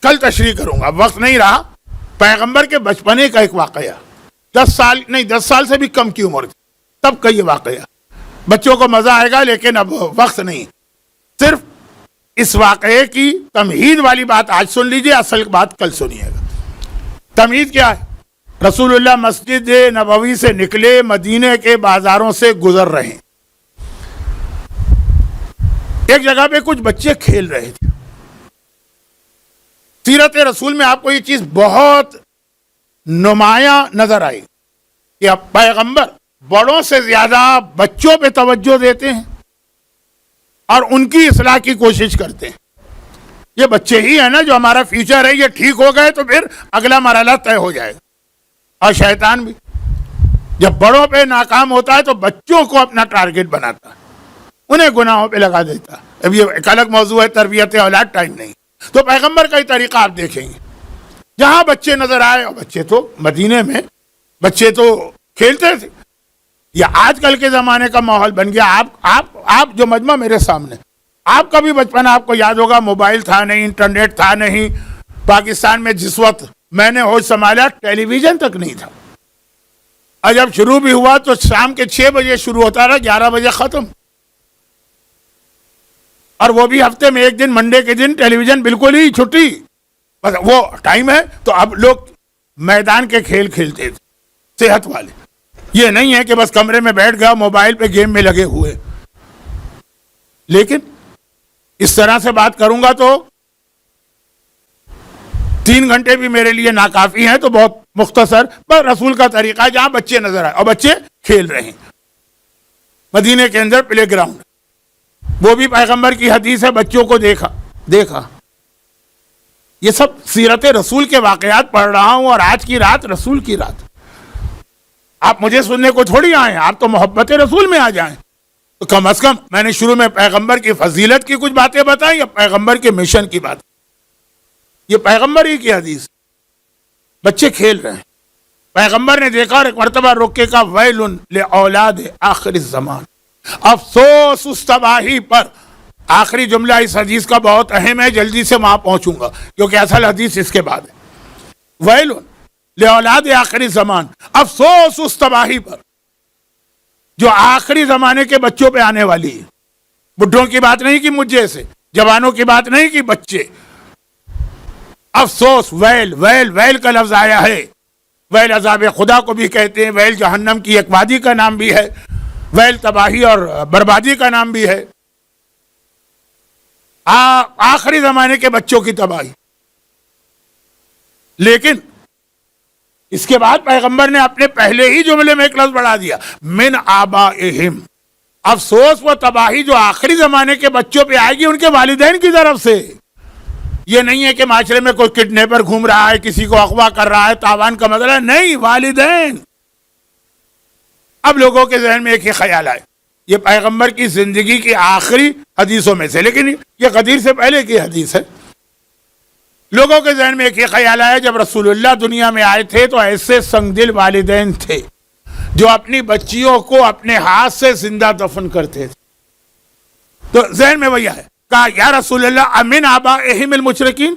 کل تشریح کروں گا, وقت نہیں رہا. پیغمبر کے بچپنے کا ایک واقعہ, 10 سال سے بھی کم کی عمر تھی تب کا یہ واقعہ. بچوں کو مزہ آئے گا لیکن اب وقت نہیں. صرف اس واقعے کی تمہید والی بات آج سن لیجئے, اصل بات کل سنیے گا. تمہید کیا ہے؟ رسول اللہ مسجد نبوی سے نکلے, مدینے کے بازاروں سے گزر رہے ہیں. ایک جگہ پہ کچھ بچے کھیل رہے تھے. سیرت رسول میں آپ کو یہ چیز بہت نمایاں نظر آئی کہ اب پیغمبر بڑوں سے زیادہ بچوں پہ توجہ دیتے ہیں اور ان کی اصلاح کی کوشش کرتے ہیں. یہ بچے ہی ہیں نا جو ہمارا فیوچر ہے, یہ ٹھیک ہو گئے تو پھر اگلا مرحلہ طے ہو جائے گا. اور شیطان بھی جب بڑوں پہ ناکام ہوتا ہے تو بچوں کو اپنا ٹارگٹ بناتا ہے، انہیں گناہوں پہ لگا دیتا ہے۔ اب یہ ایک الگ موضوع ہے، تربیت اولاد، ٹائم نہیں۔ تو پیغمبر کا ہی طریقہ آپ دیکھیں گے، جہاں بچے نظر آئے، اور بچے تو مدینے میں بچے تو کھیلتے تھے۔ یہ آج کل کے زمانے کا ماحول بن گیا۔ آپ جو مجمع میرے سامنے، آپ کا بھی بچپن آپ کو یاد ہوگا، موبائل تھا نہیں، انٹرنیٹ تھا نہیں، پاکستان میں جس وقت میں نے ہوش سنبھالا ٹیلی ویژن تک نہیں تھا، اور جب شروع بھی ہوا تو شام کے 6 بجے شروع ہوتا رہا، 11 بجے ختم، اور وہ بھی ہفتے میں ایک دن، منڈے کے دن ٹیلی ویژن بالکل ہی چھٹی، بس وہ ٹائم ہے۔ تو اب لوگ میدان کے کھیل کھیلتے تھے، صحت والے، یہ نہیں ہے کہ بس کمرے میں بیٹھ گیا موبائل پہ گیم میں لگے ہوئے۔ لیکن اس طرح سے بات کروں گا تو 3 گھنٹے بھی میرے لیے ناکافی ہیں، تو بہت مختصر پر رسول کا طریقہ ہے، جہاں بچے نظر آئے اور بچے کھیل رہے ہیں۔ مدینے کے اندر پلے گراؤنڈ، وہ بھی پیغمبر کی حدیث ہے، بچوں کو دیکھا۔ یہ سب سیرت رسول کے واقعات پڑھ رہا ہوں، اور آج کی رات رسول کی رات۔ آپ مجھے سننے کو تھوڑی آئے، آپ تو محبت رسول میں آ جائیں۔ تو کم از کم میں نے شروع میں پیغمبر کی فضیلت کی کچھ باتیں بتائیں، یا پیغمبر کے مشن کی بات، یہ پیغمبر ہی کی حدیث۔ بچے کھیل رہے ہیں، پیغمبر نے دیکھا اور ایک مرتبہ روک کے کہا، ویل لاولاد آخر الزمان، افسوس اس تباہی پر۔ آخری جملہ اس حدیث کا بہت اہم ہے، جلدی سے وہاں پہنچوں گا کیونکہ اصل حدیث اس کے بعد ہے۔ ویل لاولاد آخر الزمان، افسوس اس تباہی پر جو آخری زمانے کے بچوں پہ آنے والی ہے۔ بڈھوں کی بات نہیں کی، مجھ جیسے جوانوں کی بات نہیں کی، بچے۔ افسوس، ویل کا لفظ آیا ہے۔ ویل عذاب خدا کو بھی کہتے ہیں، ویل جہنم کی ایک وادی کا نام بھی ہے، ویل تباہی اور بربادی کا نام بھی ہے۔ آخری زمانے کے بچوں کی تباہی۔ لیکن اس کے بعد پیغمبر نے اپنے پہلے ہی جملے میں ایک لفظ بڑھا دیا، من آبائہم، افسوس و تباہی جو آخری زمانے کے بچوں پہ آئے گی ان کے والدین کی طرف سے۔ یہ نہیں ہے کہ معاشرے میں کوئی کڈنیپر گھوم رہا ہے، کسی کو اغوا کر رہا ہے، تاوان کا مسئلہ ہے، نہیں، والدین۔ اب لوگوں کے ذہن میں ایک ہی خیال آئے، یہ پیغمبر کی زندگی کی آخری حدیثوں میں سے، لیکن یہ غدیر سے پہلے کی حدیث ہے۔ لوگوں کے ذہن میں ایک ہی خیال آیا، جب رسول اللہ دنیا میں آئے تھے تو ایسے سنگ دل والدین تھے جو اپنی بچیوں کو اپنے ہاتھ سے زندہ دفن کرتے تھے۔ تو ذہن میں وہی ہے، کہا یا رسول اللہ امن آبائہم المشرکین،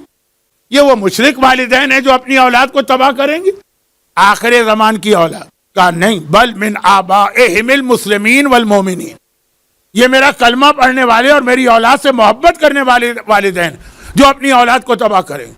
یہ وہ مشرک والدین ہیں جو اپنی اولاد کو تباہ کریں گے، آخر زمان کی اولاد؟ کہا نہیں، بل من آبائہم المسلمین والمومنین، یہ میرا کلمہ پڑھنے والے اور میری اولاد سے محبت کرنے والے والدین جو اپنی اولاد کو تباہ کریں۔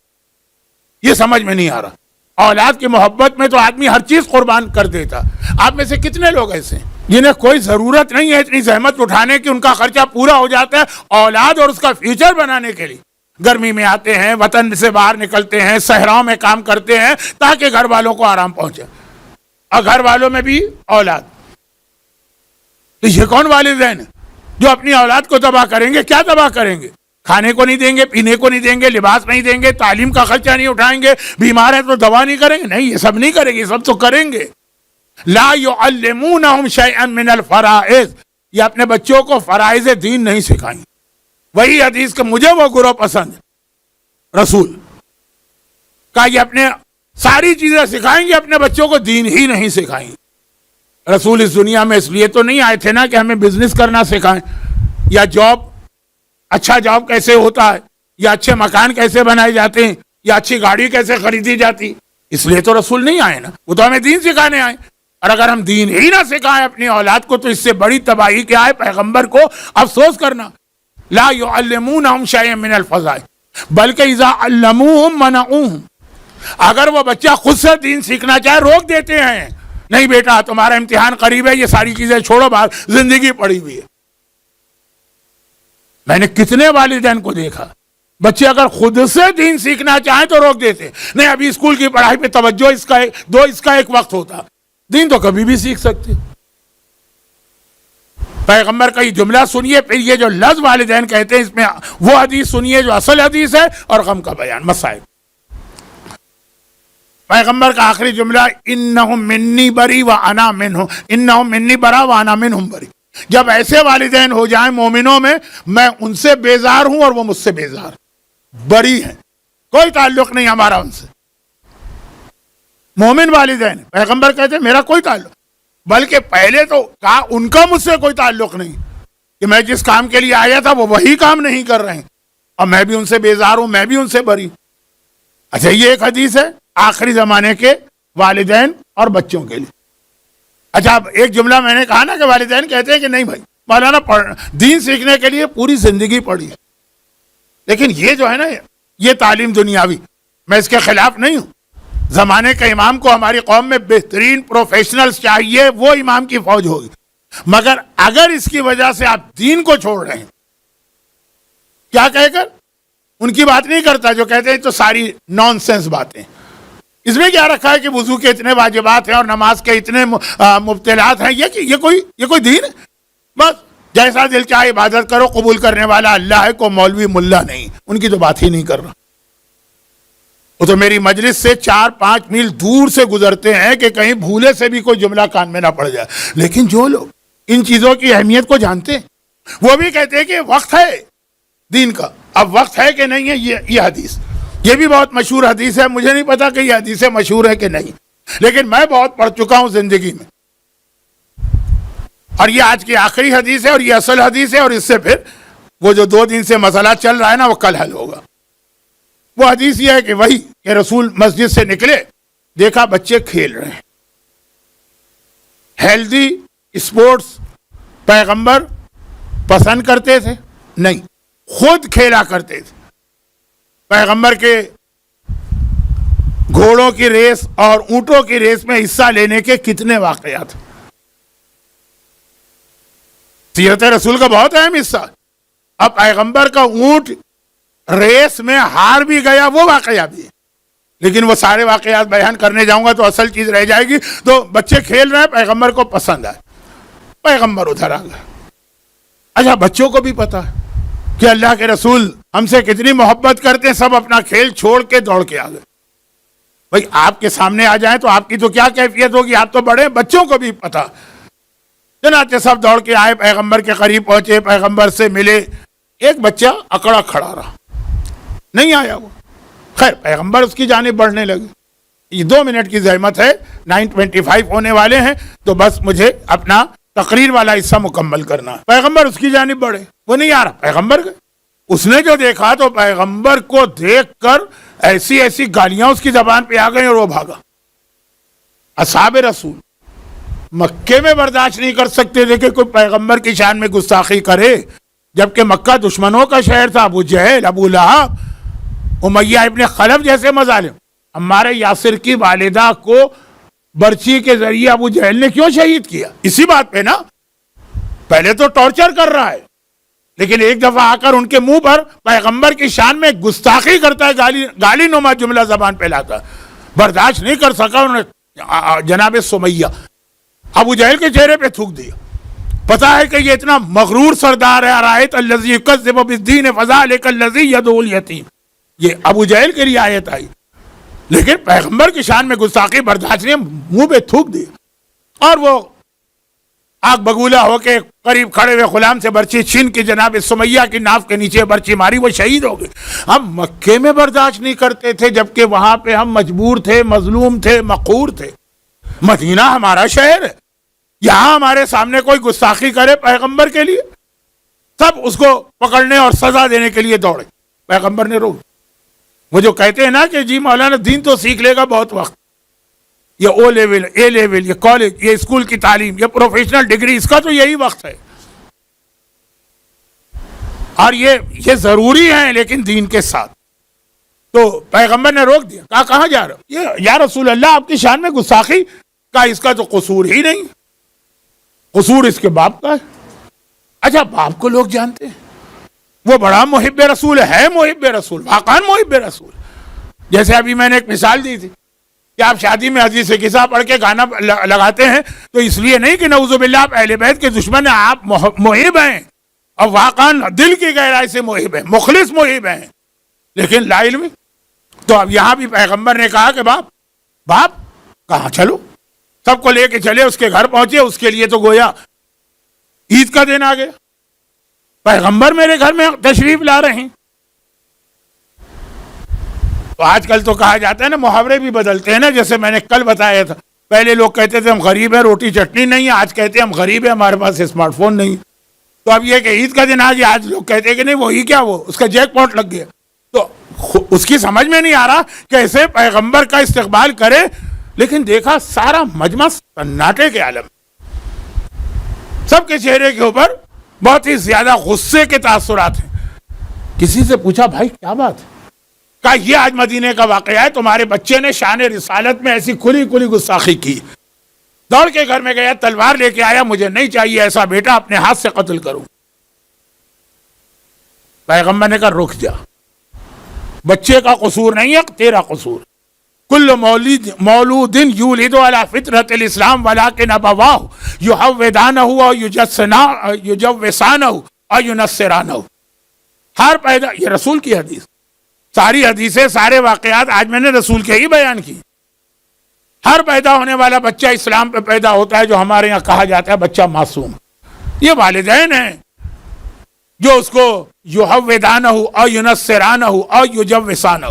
یہ سمجھ میں نہیں آ رہا، اولاد کی محبت میں تو آدمی ہر چیز قربان کر دیتا۔ آپ میں سے کتنے لوگ ایسے ہیں جنہیں کوئی ضرورت نہیں ہے اتنی زحمت اٹھانے کی، ان کا خرچہ پورا ہو جاتا ہے اولاد اور اس کا فیوچر بنانے کے لیے؟ گرمی میں آتے ہیں، وطن سے باہر نکلتے ہیں، صحراؤں میں کام کرتے ہیں تاکہ گھر والوں کو آرام پہنچے، اور گھر والوں میں بھی اولاد۔ تو یہ کون والدین ہیں جو اپنی اولاد کو تباہ کریں گے؟ کیا تباہ کریں گے؟ کھانے کو نہیں دیں گے، پینے کو نہیں دیں گے، لباس نہیں دیں گے، تعلیم کا خرچہ نہیں اٹھائیں گے، بیمار ہے تو دوا نہیں کریں گے، نہیں، یہ سب نہیں کریں گے، یہ سب تو کریں گے۔ لا يعلمونهم شيئا من الفرائض، یہ اپنے بچوں کو فرائض دین نہیں سکھائیں۔ وہی حدیث کہ مجھے وہ گروہ پسند ہے، رسول کا یہ اپنے ساری چیزیں سکھائیں گے، اپنے بچوں کو دین ہی نہیں سکھائیں گے۔ رسول اس دنیا میں اس لیے تو نہیں آئے تھے نا کہ ہمیں بزنس کرنا سکھائیں، یا جاب، اچھا جاب کیسے ہوتا ہے، یا اچھے مکان کیسے بنائے جاتے ہیں، یا اچھی گاڑی کیسے خریدی جاتی، اس لیے تو رسول نہیں آئے نا، وہ تو ہمیں دین سکھانے آئے۔ اور اگر ہم دین ہی نہ سکھائیں اپنی اولاد کو تو اس سے بڑی تباہی کیا ہے؟ پیغمبر کو افسوس کرنا۔ لا يعلمونهم شيئا من الفضائل بلکہ اذا علموهم منعوهم، اگر وہ بچہ خود سے دین سیکھنا چاہے روک دیتے ہیں، نہیں بیٹا تمہارا امتحان قریب ہے، یہ ساری چیزیں چھوڑو، باہر زندگی پڑی ہوئی ہے۔ میں نے کتنے والدین کو دیکھا، بچے اگر خود سے دین سیکھنا چاہیں تو روک دیتے، نہیں ابھی اسکول کی پڑھائی پہ توجہ، اس کا ایک وقت ہوتا، دین تو کبھی بھی سیکھ سکتے۔ پیغمبر کا یہ جملہ سنیے، پھر یہ جو لفظ والدین کہتے ہیں اس میں وہ حدیث سنیے جو اصل حدیث ہے، اور غم کا بیان، مسائل۔ پیغمبر کا آخری جملہ انہم منی بری و انا منہم، انہم منی برا و انا منہم بری. جب ایسے والدین ہو جائیں مومنوں میں ان سے بیزار ہوں اور وہ مجھ سے بیزار، بری ہیں، کوئی تعلق نہیں ہمارا ان سے. مومن والدین، پیغمبر کہتے ہیں میرا کوئی تعلق، بلکہ پہلے تو کہا ان کا مجھ سے کوئی تعلق نہیں، کہ میں جس کام کے لیے آیا تھا وہ وہی کام نہیں کر رہے ہیں اور میں بھی ان سے بیزار ہوں، میں بھی ان سے بری. اچھا یہ ایک حدیث ہے آخری زمانے کے والدین اور بچوں کے لیے. اچھا اب ایک جملہ میں نے کہا نا کہ والدین کہتے ہیں کہ نہیں بھائی مولانا دین سیکھنے کے لیے پوری زندگی پڑھی ہے، لیکن یہ جو ہے نا یہ تعلیم دنیاوی، میں اس کے خلاف نہیں ہوں. زمانے کے امام کو ہماری قوم میں بہترین پروفیشنلز چاہیے، وہ امام کی فوج ہوگی، مگر اگر اس کی وجہ سے آپ دین کو چھوڑ رہے ہیں، کیا کہہ کر ان کی بات نہیں کرتا جو کہتے ہیں تو ساری نان سینس باتیں، اس میں کیا رکھا ہے کہ وضو کے اتنے واجبات ہیں اور نماز کے اتنے مبطلات ہیں، یہ کوئی دین ہے؟ بس جیسا دل چاہے عبادت کرو، قبول کرنے والا اللہ ہے، کو مولوی ملا نہیں. ان کی تو بات ہی نہیں کر رہا. وہ تو میری مجلس سے 4-5 میل دور سے گزرتے ہیں کہ کہیں بھولے سے بھی کوئی جملہ کان میں نہ پڑ جائے. لیکن جو لوگ ان چیزوں کی اہمیت کو جانتے ہیں وہ بھی کہتے ہیں کہ وقت ہے دین کا. اب وقت ہے کہ نہیں ہے یہ حدیث، یہ بھی بہت مشہور حدیث ہے. مجھے نہیں پتا کہ یہ حدیث مشہور ہے کہ نہیں، لیکن میں بہت پڑھ چکا ہوں زندگی میں. اور یہ آج کی آخری حدیث ہے اور یہ اصل حدیث ہے، اور اس سے پھر وہ جو 2 دن سے مسئلہ چل رہا ہے نا وہ کل حل ہوگا. وہ حدیث یہ ہے کہ وہی کہ رسول مسجد سے نکلے، دیکھا بچے کھیل رہے ہیں. ہیلدی اسپورٹس پیغمبر پسند کرتے تھے؟ نہیں، خود کھیلا کرتے تھے. پیغمبر کے گھوڑوں کی ریس اور اونٹوں کی ریس میں حصہ لینے کے کتنے واقعات. سیرت رسول کا بہت اہم حصہ. اب پیغمبر کا اونٹ ریس میں ہار بھی گیا، وہ واقعہ بھی ہے، لیکن وہ سارے واقعات بیان کرنے جاؤں گا تو اصل چیز رہ جائے گی. تو بچے کھیل رہے ہیں، پیغمبر کو پسند آئے، پیغمبر ادھر آ گئے. اچھا بچوں کو بھی پتا ہے کہ اللہ کے رسول ہم سے کتنی محبت کرتے ہیں، سب اپنا کھیل چھوڑ کے دوڑ کے آ گئے. بھائی آپ کے سامنے آ جائیں تو آپ کی تو کیا کیفیت ہوگی، آپ تو بڑے، بچوں کو بھی پتا. چنانچہ سب دوڑ کے آئے، پیغمبر کے قریب پہنچے، پیغمبر سے ملے. ایک بچہ اکڑا کھڑا رہا، نہیں آیا وہ. خیر پیغمبر اس کی جانب بڑھنے لگے. یہ 2 منٹ کی زحمت ہے، 9:25 ہونے والے ہیں، تو بس مجھے اپنا تقریر والا حصہ مکمل کرنا ہے. پیغمبر اس کی جانب بڑھے، وہ نہیں آ رہا. پیغمبر گئے. اس نے جو دیکھا تو پیغمبر کو دیکھ کر ایسی گالیاں اس کی زبان پہ آ گئی اور وہ بھاگا. اصحاب رسول مکے میں برداشت نہیں کر سکتے تھے کہ کوئی پیغمبر کی شان میں گستاخی کرے، جبکہ مکہ دشمنوں کا شہر تھا. ابو جہل، ابو لہب، امیہ ابن خلف جیسے مظالم. ہمارے یاسر کی والدہ کو برچی کے ذریعے ابو جہل نے کیوں شہید کیا؟ اسی بات پہ نا. پہلے تو ٹارچر کر رہا ہے، لیکن ایک دفعہ آ کر ان کے منہ پر پیغمبر کی شان میں گستاخی کرتا ہے، گالی نما جملہ زبان پہ لاتا. برداشت نہیں کر سکا انہوں نے جناب سمیہ ابو جہل کے چہرے پہ تھوک دیا. پتا ہے کہ یہ اتنا مغرور سردار ہے. رایت الذی یکذب بالدین فذلک الذی یدعو الیتیم، یہ ابو جہل کی رعایت آئی، لیکن پیغمبر کی شان میں گستاخی برداشت نہیں، منہ پہ تھوک دیا. اور وہ آگ بگولا ہو کے قریب کھڑے ہوئے غلام سے برچی چھین کی جناب سمیہ کی ناف کے نیچے برچی ماری، وہ شہید ہو گئے. ہم مکے میں برداشت نہیں کرتے تھے، جبکہ وہاں پہ ہم مجبور تھے، مظلوم تھے، مقہور تھے. مدینہ ہمارا شہر ہے، یہاں ہمارے سامنے کوئی گستاخی کرے پیغمبر کے لیے، سب اس کو پکڑنے اور سزا دینے کے لیے دوڑے. پیغمبر نے روک. وہ جو کہتے ہیں نا کہ جی مولانا دین تو سیکھ لے گا بہت وقت، یہ او لیول، اے لیول، یہ کالج، یہ اسکول کی تعلیم، یہ پروفیشنل ڈگری، اس کا تو یہی وقت ہے. اور یہ ضروری ہے لیکن دین کے ساتھ. تو پیغمبر نے روک دیا، کہا کہاں جا رہا ہو؟ یا رسول اللہ آپ کی شان میں گستاخی کا اس کا تو قصور ہی نہیں، قصور اس کے باپ کا ہے. اچھا باپ کو لوگ جانتے ہیں، وہ بڑا محب رسول ہے، محب رسول، واقعاً محب رسول. جیسے ابھی میں نے ایک مثال دی تھی کہ آپ شادی میں حدیث قصہ پڑھ کے گانا لگاتے ہیں تو اس لیے نہیں کہ نعوذ باللہ آپ اہل بیت کے دشمن ہیں، آپ محب ہیں اور واقعاً دل کی گہرائی سے محب ہیں، مخلص محب ہیں، لیکن لا علمی. تو اب یہاں بھی پیغمبر نے کہا کہ باپ باپ کہاں چلو، سب کو لے کے چلے، اس کے گھر پہنچے، اس کے لیے تو گویا عید کا دن آ گیا، پیغمبر میرے گھر میں تشریف لا رہے ہیں۔ تو آج کل تو کہا جاتا ہے نا، محاورے بھی بدلتے ہیں نا، جیسے میں نے کل بتایا تھا، پہلے لوگ کہتے تھے ہم غریب ہیں روٹی چٹنی نہیں ہے، آج کہتے ہیں ہم غریب ہیں ہمارے پاس اسمارٹ فون نہیں۔ تو اب یہ کہ عید کا دن آج لوگ کہتے ہیں کہ نہیں وہی کیا، وہ اس کا جیک پاٹ لگ گیا، تو اس کی سمجھ میں نہیں آ رہا کیسے پیغمبر کا استقبال کرے، لیکن دیکھا سارا مجمع سناٹے کے عالم، سب کے چہرے کے اوپر بہت ہی زیادہ غصے کے تاثرات ہیں۔ کسی سے پوچھا بھائی کیا بات ہے؟ کہا یہ آج مدینے کا واقعہ ہے، تمہارے بچے نے شان رسالت میں ایسی کھلی کھلی گستاخی کی، دوڑ کے گھر میں گیا، تلوار لے کے آیا، مجھے نہیں چاہیے ایسا بیٹا، اپنے ہاتھ سے قتل کروں۔ پیغمبر نے کہا رک جا، بچے کا قصور نہیں ہے، تیرا قصور۔ کل مولود یولد علی فطرت الاسلام ولکن ابواہ یحودانہ او یجوسانہ او ینصرانہ۔ ہر پیدا، یہ رسول کی حدیث، ساری حدیثیں سارے واقعات آج میں نے رسول کے ہی بیان کی۔ ہر پیدا ہونے والا بچہ اسلام پہ پیدا ہوتا ہے، جو ہمارے یہاں کہا جاتا ہے بچہ معصوم۔ یہ والدین ہیں جو اس کو یحودانہ او ینصرانہ او یجوسانہ،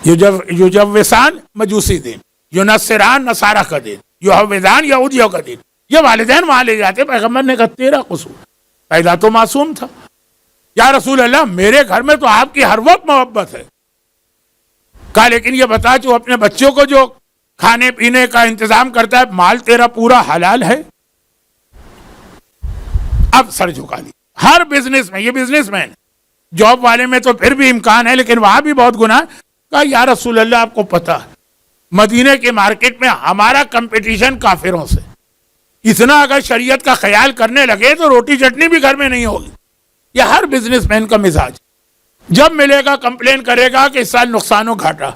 یجوسان مجوسی دین، ینصران نصارہ کا دین، یحودان یہودیوں کا دین، یہ والدین وہاں لے جاتے۔ پیغمبر نے کہا تیرا قصور، پیدا تو معصوم تھا۔ یا رسول اللہ میرے گھر میں تو آپ کی ہر وقت محبت ہے۔ کہا لیکن یہ بتا تو اپنے بچوں کو جو کھانے پینے کا انتظام کرتا ہے، مال تیرا پورا حلال ہے؟ اب سر جھکا لی۔ ہر بزنس میں، یہ بزنس مین، جاب والے میں تو پھر بھی امکان ہے، لیکن وہاں بھی بہت گناہ۔ کہا یا رسول اللہ آپ کو پتا ہے مدینے کے مارکیٹ میں ہمارا کمپٹیشن کافروں سے، اتنا اگر شریعت کا خیال کرنے لگے تو روٹی چٹنی بھی گھر میں نہیں ہوگی۔ یہ ہر بزنس مین کا مزاج، جب ملے گا کمپلین کرے گا کہ اس سال نقصان و گھاٹا،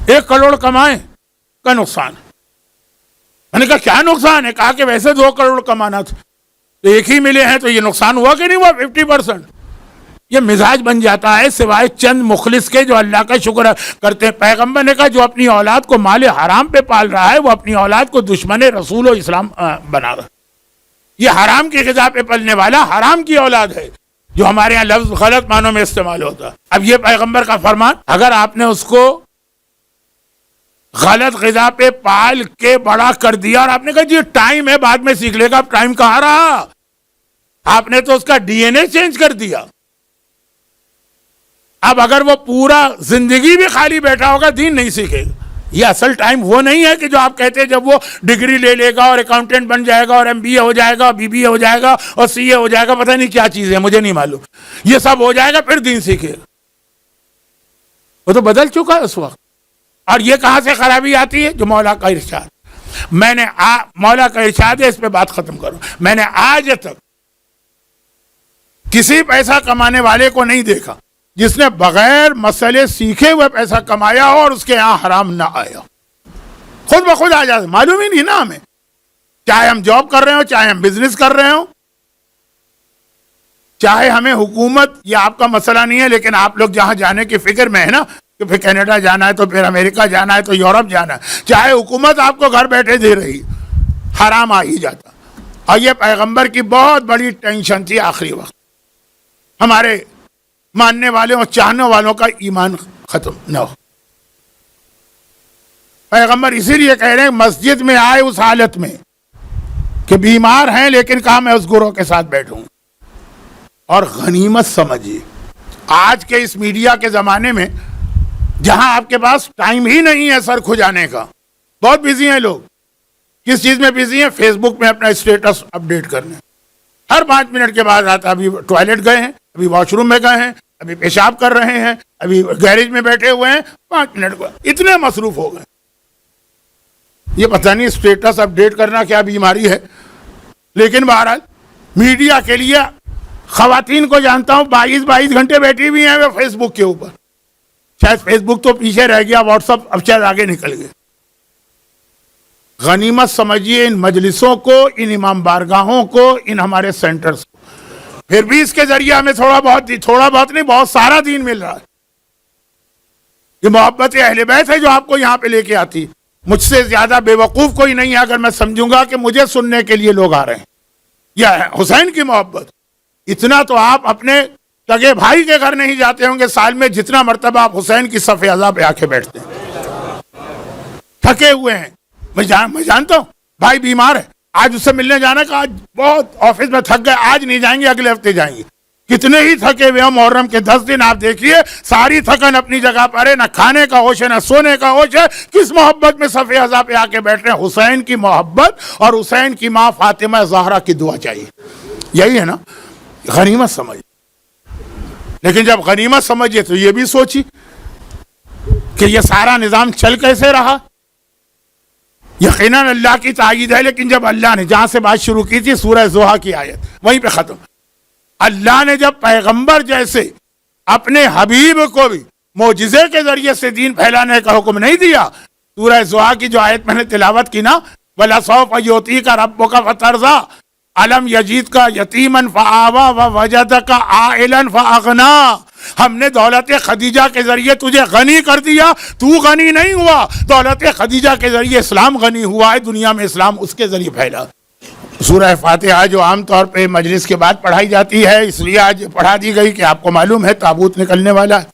1 کروڑ کمائیں کا نقصان۔ میں نے کہا کیا نقصان ہے؟ کہا کہ ویسے 2 کروڑ کمانا تھا تو ایک ہی ملے ہیں، تو یہ نقصان ہوا کہ نہیں ہوا 50%۔ یہ مزاج بن جاتا ہے سوائے چند مخلص کے جو اللہ کا شکر کرتے ہیں۔ پیغمبر نے کہا جو اپنی اولاد کو مال حرام پہ پال رہا ہے وہ اپنی اولاد کو دشمن رسول و اسلام بنا رہا ہے۔ یہ حرام کی غذا پہ پلنے والا حرام کی اولاد ہے، جو ہمارے یہاں لفظ غلط معنوں میں استعمال ہوتا ہے۔ اب یہ پیغمبر کا فرمان، اگر آپ نے اس کو غلط غذا پہ پال کے بڑا کر دیا اور آپ نے کہا جی ٹائم ہے بعد میں سیکھ لے گا، اب ٹائم کہاں رہا؟ آپ نے تو اس کا ڈی این اے چینج کر دیا۔ اب اگر وہ پورا زندگی بھی خالی بیٹھا ہوگا دین نہیں سیکھے گا۔ یہ اصل ٹائم وہ نہیں ہے کہ جو آپ کہتے ہیں جب وہ ڈگری لے لے گا اور اکاؤنٹنٹ بن جائے گا اور ایم بی اے ہو جائے گا، بی بی اے ہو جائے گا اور سی اے ہو جائے گا، پتہ نہیں کیا چیز ہے مجھے نہیں معلوم، یہ سب ہو جائے گا پھر دین سیکھے گا۔ وہ تو بدل چکا ہے اس وقت۔ اور یہ کہاں سے خرابی آتی ہے؟ جو مولا کا ارشاد، میں نے مولا کا ارشاد ہے، اس پہ بات ختم کروں، میں نے آج تک کسی پیسہ کمانے والے کو نہیں دیکھا جس نے بغیر مسئلے سیکھے ہوئے پیسہ کمایا ہو اور اس کے یہاں حرام نہ آیا، خود بخود آ جاتا، معلوم ہی نہیں نا ہمیں، چاہے ہم جاب کر رہے ہوں، چاہے ہم بزنس کر رہے ہوں، چاہے ہمیں حکومت، یہ آپ کا مسئلہ نہیں ہے، لیکن آپ لوگ جہاں جانے کی فکر میں ہے نا کہ پھر کینیڈا جانا ہے تو پھر امریکہ جانا ہے تو یورپ جانا ہے، چاہے حکومت آپ کو گھر بیٹھے دے رہی، حرام آ ہی جاتا۔ اور یہ پیغمبر کی بہت بڑی ٹینشن تھی آخری وقت، ہمارے ماننے والوں اور چاہنے والوں کا ایمان ختم نہ ہو۔ پیغمبر اسی لیے کہہ رہے ہیں مسجد میں آئے اس حالت میں کہ بیمار ہیں، لیکن کہا میں اس گروہ کے ساتھ بیٹھوں۔ اور غنیمت سمجھیے، آج کے اس میڈیا کے زمانے میں جہاں آپ کے پاس ٹائم ہی نہیں ہے سر کھجانے کا، بہت بزی ہیں لوگ۔ کس چیز میں بزی ہیں؟ فیس بک میں اپنا اسٹیٹس اپڈیٹ کرنے، ہر 5 منٹ کے بعد آتا، ابھی ٹوائلٹ گئے ہیں، ابھی واش روم میں گئے ہیں، ابھی پیشاب کر رہے ہیں، ابھی گیریج میں بیٹھے ہوئے ہیں، 5 منٹ کو اتنے مصروف ہو گئے۔ یہ پتہ نہیں اسٹیٹس اپڈیٹ کرنا کیا بیماری ہے، لیکن بہرحال میڈیا کے لیے خواتین کو جانتا ہوں 22 گھنٹے بیٹھی ہوئی ہیں وہ فیس بک کے اوپر، شاید فیس بک تو پیچھے رہ گیا، واٹس ایپ اب شاید آگے نکل گئے۔ غنیمت سمجھیے ان مجلسوں کو، ان امام بارگاہوں کو، ان ہمارے سینٹرز کو، پھر بھی اس کے ذریعے ہمیں تھوڑا بہت نہیں، بہت سارا دین مل رہا ہے۔ یہ محبت اہل بیت ہے جو آپ کو یہاں پہ لے کے آتی. مجھ سے زیادہ بے وقوف کوئی نہیں ہے اگر میں سمجھوں گا کہ مجھے سننے کے لیے لوگ آ رہے ہیں. یہ حسین کی محبت. اتنا تو آپ اپنے سگے بھائی کے گھر نہیں جاتے ہوں گے سال میں جتنا مرتبہ آپ حسین کی صف عزا پہ آ کے بیٹھتے ہیں. تھکے ہوئے ہیں. میں جانتا ہوں بھائی بیمار ہے, آج اس سے ملنے جانا کہ آج بہت آفس میں تھک گئے, آج نہیں جائیں گے اگلے ہفتے جائیں گے. کتنے ہی تھکے ہوئے ہیں. محرم کے 10 دن آپ دیکھیے ساری تھکن اپنی جگہ پر ہے, نہ کھانے کا ہوش ہے نہ سونے کا ہوش ہے. کس محبت میں صف عزا پہ آ کے بیٹھ رہے ہیں؟ حسین کی محبت اور حسین کی ماں فاطمہ زہرا کی دعا چاہیے. یہی ہے نا غنیمت سمجھ. لیکن جب غنیمت سمجھے تو یہ بھی سوچی کہ یہ سارا نظام چل کیسے رہا. یقیناً اللہ کی تائید ہے, لیکن جب اللہ نے جہاں سے بات شروع کی تھی سورہ زوحہ کی آیت وہیں پہ ختم. اللہ نے جب پیغمبر جیسے اپنے حبیب کو بھی معجزے کے ذریعے سے دین پھیلانے کا حکم نہیں دیا. سورہ زوحہ کی جو آیت میں نے تلاوت کی نا, وَلَسَوْفَ يُعْطِيكَ رَبُّكَ فَتَرْضَىٰ أَلَمْ يَجِدْكَ يَتِيمًا فَآوَىٰ وَوَجَدَكَ عَائِلًا فَأَغْنَىٰ. ہم نے دولت خدیجہ کے ذریعے تجھے غنی کر دیا, تو غنی نہیں ہوا. دولت خدیجہ کے ذریعے اسلام غنی ہوا ہے, دنیا میں اسلام اس کے ذریعے پھیلا. سورہ فاتحہ جو عام طور پہ مجلس کے بعد پڑھائی جاتی ہے, اس لیے آج پڑھا دی گئی کہ آپ کو معلوم ہے تابوت نکلنے والا ہے,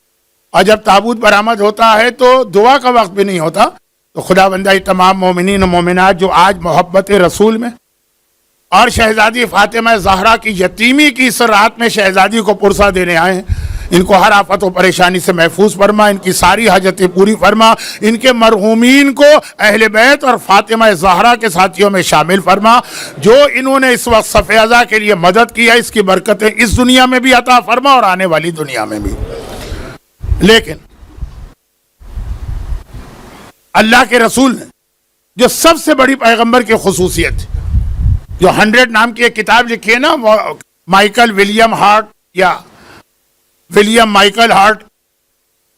اور جب تابوت برآمد ہوتا ہے تو دعا کا وقت بھی نہیں ہوتا. تو خدا بندہ تمام مومنین و مومنات جو آج محبت رسول میں اور شہزادی فاطمہ زہرا کی یتیمی کی اس رات میں شہزادی کو پرسہ دینے آئے ہیں, ان کو ہر آفت و پریشانی سے محفوظ فرما, ان کی ساری حاجتیں پوری فرما, ان کے مرحومین کو اہل بیت اور فاطمہ زہرا کے ساتھیوں میں شامل فرما. جو انہوں نے اس وقت صف عزا کے لیے مدد کیا, اس کی برکتیں اس دنیا میں بھی عطا فرما اور آنے والی دنیا میں بھی. لیکن اللہ کے رسول نے جو سب سے بڑی پیغمبر کی خصوصیت, جو 100 نام کی ایک کتاب لکھی ہے نا, مائیکل ولیم ہارٹ یا ولیم مائیکل ہارٹ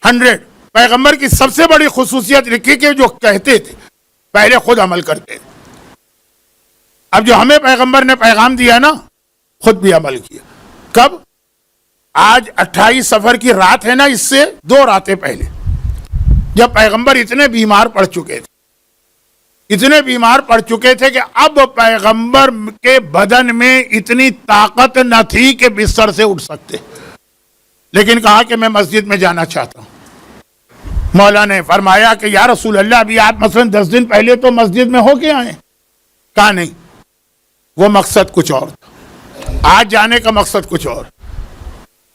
100, پیغمبر کی سب سے بڑی خصوصیت لکھی کہ جو کہتے تھے پہلے خود عمل کرتے تھے. اب جو ہمیں پیغمبر نے پیغام دیا نا, خود بھی عمل کیا. کب؟ آج 28 صفر کی رات ہے نا, اس سے 2 راتیں پہلے جب پیغمبر اتنے بیمار پڑ چکے تھے کہ اب پیغمبر کے بدن میں اتنی طاقت نہ تھی کہ بستر سے اٹھ سکتے, لیکن کہا کہ میں مسجد میں جانا چاہتا ہوں. مولا نے فرمایا کہ یا رسول اللہ, ابھی آپ مثلا 10 دن پہلے تو مسجد میں ہو کے آئے. کہا نہیں, وہ مقصد کچھ اور تھا, آج جانے کا مقصد کچھ اور.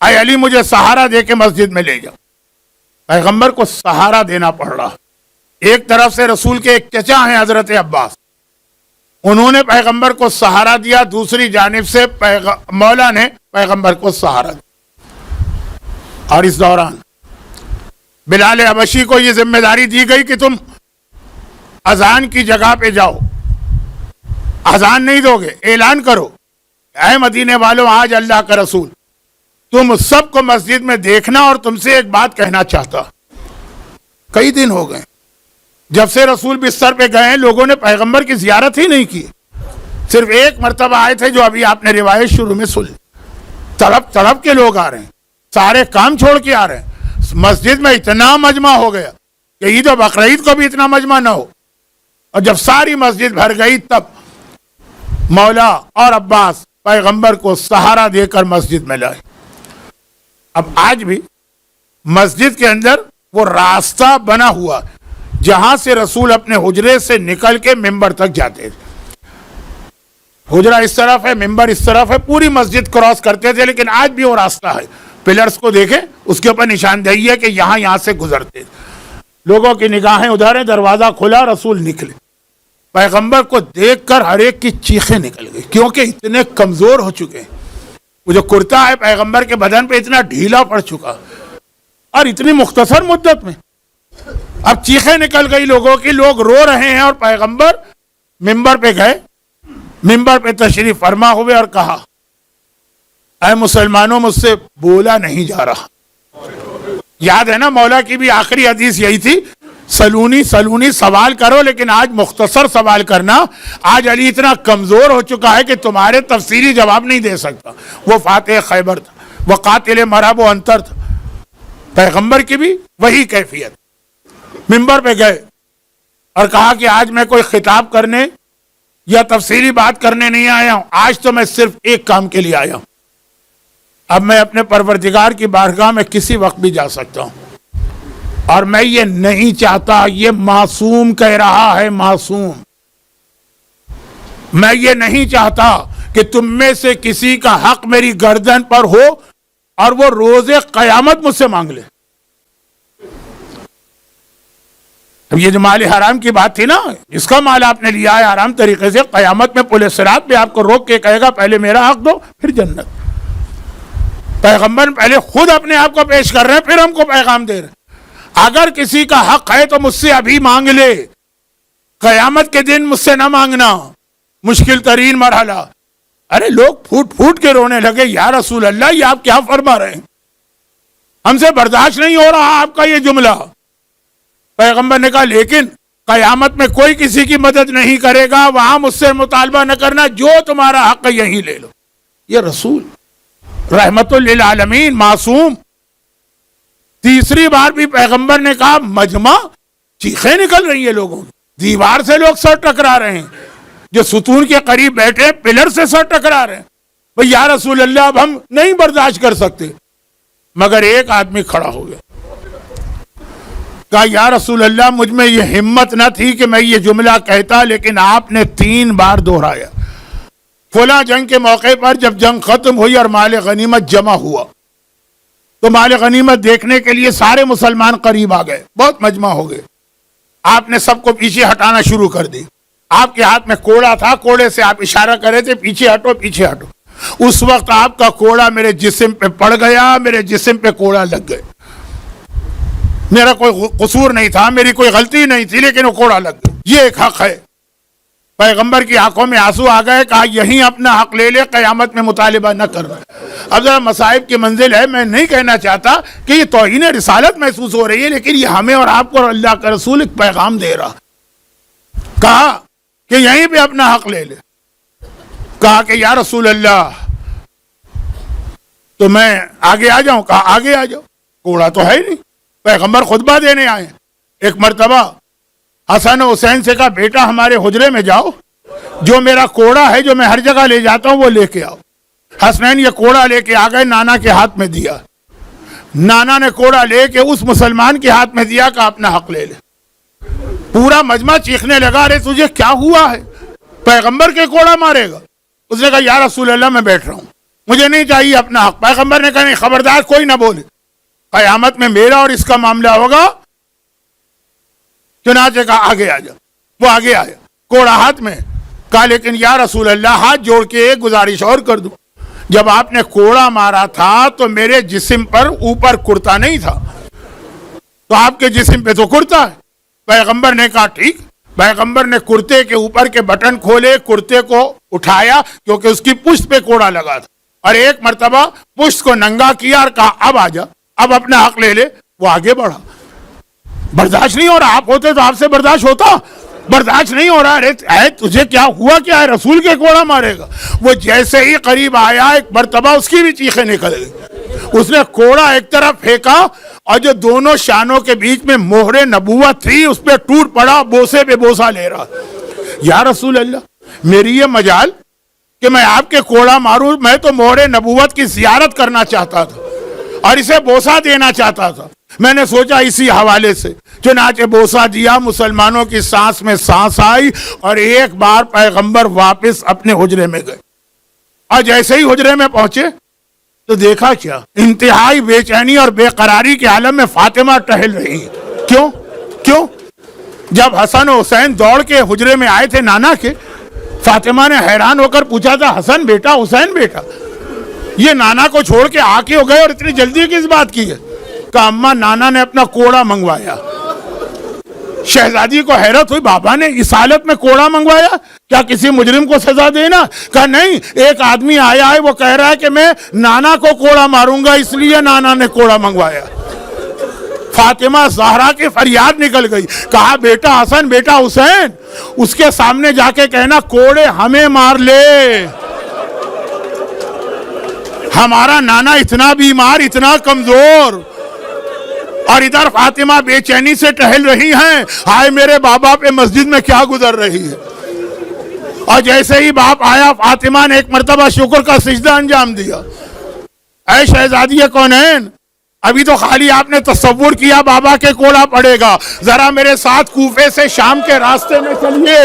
اے علی, مجھے سہارا دے کے مسجد میں لے جاؤ. پیغمبر کو سہارا دینا پڑ رہا. ایک طرف سے رسول کے ایک چچا ہیں حضرت عباس, انہوں نے پیغمبر کو سہارا دیا, دوسری جانب سے مولا نے پیغمبر کو سہارا دیا. اور اس دوران بلال حبشی کو یہ ذمہ داری دی گئی کہ تم اذان کی جگہ پہ جاؤ, اذان نہیں دو گے, اعلان کرو, اے مدینے والوں, آج اللہ کا رسول تم سب کو مسجد میں دیکھنا اور تم سے ایک بات کہنا چاہتا. کئی دن ہو گئے جب سے رسول بستر پہ گئے ہیں, لوگوں نے پیغمبر کی زیارت ہی نہیں کی. صرف ایک مرتبہ آئے تھے جو ابھی آپ نے روایت شروع میں سن لی. تڑپ کے لوگ آ رہے ہیں, سارے کام چھوڑ کے آ رہے ہیں. مسجد میں اتنا مجمع ہو گیا کہ عید و بقرعید کو بھی اتنا مجمع نہ ہو. اور جب ساری مسجد بھر گئی تب مولا اور عباس پیغمبر کو سہارا دے کر مسجد میں لائے. اب آج بھی مسجد کے اندر وہ راستہ بنا ہوا جہاں سے رسول اپنے حجرے سے نکل کے ممبر تک جاتے تھے. حجرہ اس طرف ہے, ممبر اس طرف ہے, پوری مسجد کراس کرتے تھے. لیکن آج بھی وہ راستہ ہے, پلرز کو دیکھیں اس کے اوپر نشاندہی ہے کہ یہاں سے گزرتے تھے. لوگوں کی نگاہیں ادھر ہیں, دروازہ کھلا, رسول نکلے. پیغمبر کو دیکھ کر ہر ایک کی چیخیں نکل گئی, کیونکہ اتنے کمزور ہو چکے ہیں. وہ جو کرتا ہے پیغمبر کے بدن پہ اتنا ڈھیلا پڑ چکا, اور اتنی مختصر مدت میں اب چیخیں نکل گئی لوگوں کی. لوگ رو رہے ہیں, اور پیغمبر ممبر پہ گئے, ممبر پہ تشریف فرما ہوئے اور کہا, اے مسلمانوں, مجھ سے بولا نہیں جا رہا. یاد ہے نا مولا کی بھی آخری حدیث یہی تھی, سلونی سوال کرو, لیکن آج مختصر سوال کرنا. آج علی اتنا کمزور ہو چکا ہے کہ تمہارے تفصیلی جواب نہیں دے سکتا. وہ فاتح خیبر تھا, وہ قاتل مرحب و انتر تھا. پیغمبر کی بھی وہی کیفیت. منبر پہ گئے اور کہا کہ آج میں کوئی خطاب کرنے یا تفصیلی بات کرنے نہیں آیا ہوں، آج تو میں صرف ایک کام کے لیے آیا ہوں، اب میں اپنے پروردگار کی بارگاہ میں کسی وقت بھی جا سکتا ہوں، اور میں یہ نہیں چاہتا، یہ معصوم کہہ رہا ہے، معصوم، میں یہ نہیں چاہتا کہ تم میں سے کسی کا حق میری گردن پر ہو اور وہ روز قیامت مجھ سے مانگ لے۔ اب یہ جو مال حرام کی بات تھی نا، اس کا مال آپ نے لیا ہے حرام طریقے سے، قیامت میں پل صراط پہ آپ کو روک کے کہے گا پہلے میرا حق دو پھر جنت۔ پیغمبر پہلے خود اپنے آپ کو پیش کر رہے ہیں، پھر ہم کو پیغام دے رہے ہیں، اگر کسی کا حق ہے تو مجھ سے ابھی مانگ لے، قیامت کے دن مجھ سے نہ مانگنا، مشکل ترین مرحلہ۔ ارے لوگ پھوٹ پھوٹ کے رونے لگے، یا رسول اللہ یہ آپ کیا فرما رہے ہیں، ہم سے برداشت نہیں ہو رہا آپ کا یہ جملہ۔ پیغمبر نے کہا لیکن قیامت میں کوئی کسی کی مدد نہیں کرے گا، وہاں مجھ سے مطالبہ نہ کرنا، جو تمہارا حق ہے یہی لے لو۔ یہ رسول رحمت للعالمین، معصوم۔ تیسری بار بھی پیغمبر نے کہا، مجمع، چیخیں نکل رہی ہیں لوگوں، دیوار سے لوگ سر ٹکرا رہے ہیں، جو ستون کے قریب بیٹھے پلر سے سر ٹکرا رہے ہیں، بھئی یا رسول اللہ اب ہم نہیں برداشت کر سکتے۔ مگر ایک آدمی کھڑا ہو گیا، کہا یا رسول اللہ مجھ میں یہ ہمت نہ تھی کہ میں یہ جملہ کہتا، لیکن آپ نے 3 بار دہرایا۔ فلاں جنگ کے موقع پر جب جنگ ختم ہوئی اور مال غنیمت جمع ہوا تو مال غنیمت دیکھنے کے لیے سارے مسلمان قریب آ گئے، بہت مجمع ہو گئے۔ آپ نے سب کو پیچھے ہٹانا شروع کر دی، آپ کے ہاتھ میں کوڑا تھا، کوڑے سے آپ اشارہ کر رہے تھے پیچھے ہٹو پیچھے ہٹو۔ اس وقت آپ کا کوڑا میرے جسم پہ پڑ گیا، میرے جسم پہ کوڑا لگ گئے، میرا کوئی قصور نہیں تھا، میری کوئی غلطی نہیں تھی، لیکن وہ کوڑا لگ گیا۔ یہ ایک حق ہے۔ پیغمبر کی آنکھوں میں آنسو آ گئے، کہا یہیں اپنا حق لے لے، قیامت میں مطالبہ نہ کرنا۔ اب ذرا مصائب کی منزل ہے، میں نہیں کہنا چاہتا کہ یہ توہین رسالت محسوس ہو رہی ہے، لیکن یہ ہمیں اور آپ کو اور اللہ کا رسول ایک پیغام دے رہا۔ کہا کہ یہیں پہ اپنا حق لے لے۔ کہا کہ یا رسول اللہ تو میں آگے آ جاؤں؟ کہا آگے آ جاؤ، کوڑا تو ہے ہی نہیں، پیغمبر خطبہ دینے آئے۔ ایک مرتبہ حسن و حسین سے کہا بیٹا ہمارے حجرے میں جاؤ، جو میرا کوڑا ہے جو میں ہر جگہ لے جاتا ہوں وہ لے کے آؤ۔ حسنین یہ کوڑا لے کے آ گئے، نانا کے ہاتھ میں دیا، نانا نے کوڑا لے کے اس مسلمان کے ہاتھ میں دیا، کہا اپنا حق لے لے۔ پورا مجمع چیخنے لگا، ارے تجھے کیا ہوا ہے، پیغمبر کے کوڑا مارے گا؟ اس نے کہا یا رسول اللہ میں بیٹھ رہا ہوں، مجھے نہیں چاہیے اپنا حق۔ پیغمبر نے کہا نہیں، خبردار کوئی نہ بولے، قیامت میں میرا اور اس کا معاملہ ہوگا۔ چنانچہ کہا آگے آ جا، وہ آگے آیا، کوڑا ہاتھ میں۔ کہا لیکن یا رسول اللہ ہاتھ جوڑ کے ایک گزارش اور کر دوں، جب آپ نے کوڑا مارا تھا تو میرے جسم پر اوپر کرتا نہیں تھا، تو آپ کے جسم پہ تو کرتا ہے۔ پیغمبر نے کہا ٹھیک۔ پیغمبر نے کرتے کے اوپر کے بٹن کھولے، کرتے کو اٹھایا کیونکہ اس کی پشت پہ کوڑا لگا تھا، اور ایک مرتبہ پشت کو ننگا کیا اور کہا اب آ جا، اب اپنا حق لے لے۔ وہ آگے بڑھا، برداشت نہیں ہو رہا، آپ ہوتے تو آپ سے برداشت ہوتا، برداشت نہیں ہو رہا، ارے تجھے کیا ہوا، کیا ہے، رسول کے کوڑا مارے گا؟ وہ جیسے ہی قریب آیا ایک مرتبہ اس کی بھی چیخیں نکل گئی، اس نے کوڑا ایک طرف پھینکا اور جو دونوں شانوں کے بیچ میں مہر نبوت تھی اس پہ ٹوٹ پڑا، بوسے پہ بوسا لے رہا۔ یا رسول اللہ میری یہ مجال کہ میں آپ کے کوڑا ماروں، میں تو مہر نبوت کی زیارت کرنا چاہتا تھا اور اسے بوسا دینا چاہتا تھا، میں نے سوچا اسی حوالے سے چنانچہ بوسا دیا، مسلمانوں کی سانس میں سانس آئی اور ایک بار پیغمبر واپس اپنے حجرے میں گئے۔ اور جیسے ہی حجرے میں پہنچے تو دیکھا کیا، انتہائی بے چینی اور بے قراری کے عالم میں فاطمہ ٹہل رہی ہے۔ کیوں؟ جب حسن و حسین دوڑ کے حجرے میں آئے تھے نانا کے، فاطمہ نے حیران ہو کر پوچھا تھا حسن بیٹا، حسین بیٹا، یہ نانا کو چھوڑ کے آ کے ہو گئے اور اتنی جلدی کس بات کی ہے؟ کہا اماں نانا نے اپنا کوڑا منگوایا۔ شہزادی کو حیرت ہوئی، بابا نے اس حالت میں کوڑا منگوایا، کیا کسی مجرم کو سزا دینا؟ کہا نہیں، ایک آدمی آیا ہے وہ کہہ رہا ہے کہ میں نانا کو کوڑا ماروں گا، اس لیے نانا نے کوڑا منگوایا۔ فاطمہ زہرا کی فریاد نکل گئی، کہا بیٹا حسن بیٹا حسین، اس کے سامنے جا کے کہنا کوڑے ہمیں مار لے، ہمارا نانا اتنا بیمار اتنا کمزور، اور ادھر فاطمہ بے چینی سے ٹہل رہی ہیں، ہائے میرے بابا پہ مسجد میں کیا گزر رہی ہے۔ اور جیسے ہی باپ آیا، فاطمہ نے ایک مرتبہ شکر کا سجدہ انجام دیا۔ اے شہزادی کونین، ابھی تو خالی آپ نے تصور کیا بابا کے کوڑا پڑے گا، ذرا میرے ساتھ کوفے سے شام کے راستے میں چلیے۔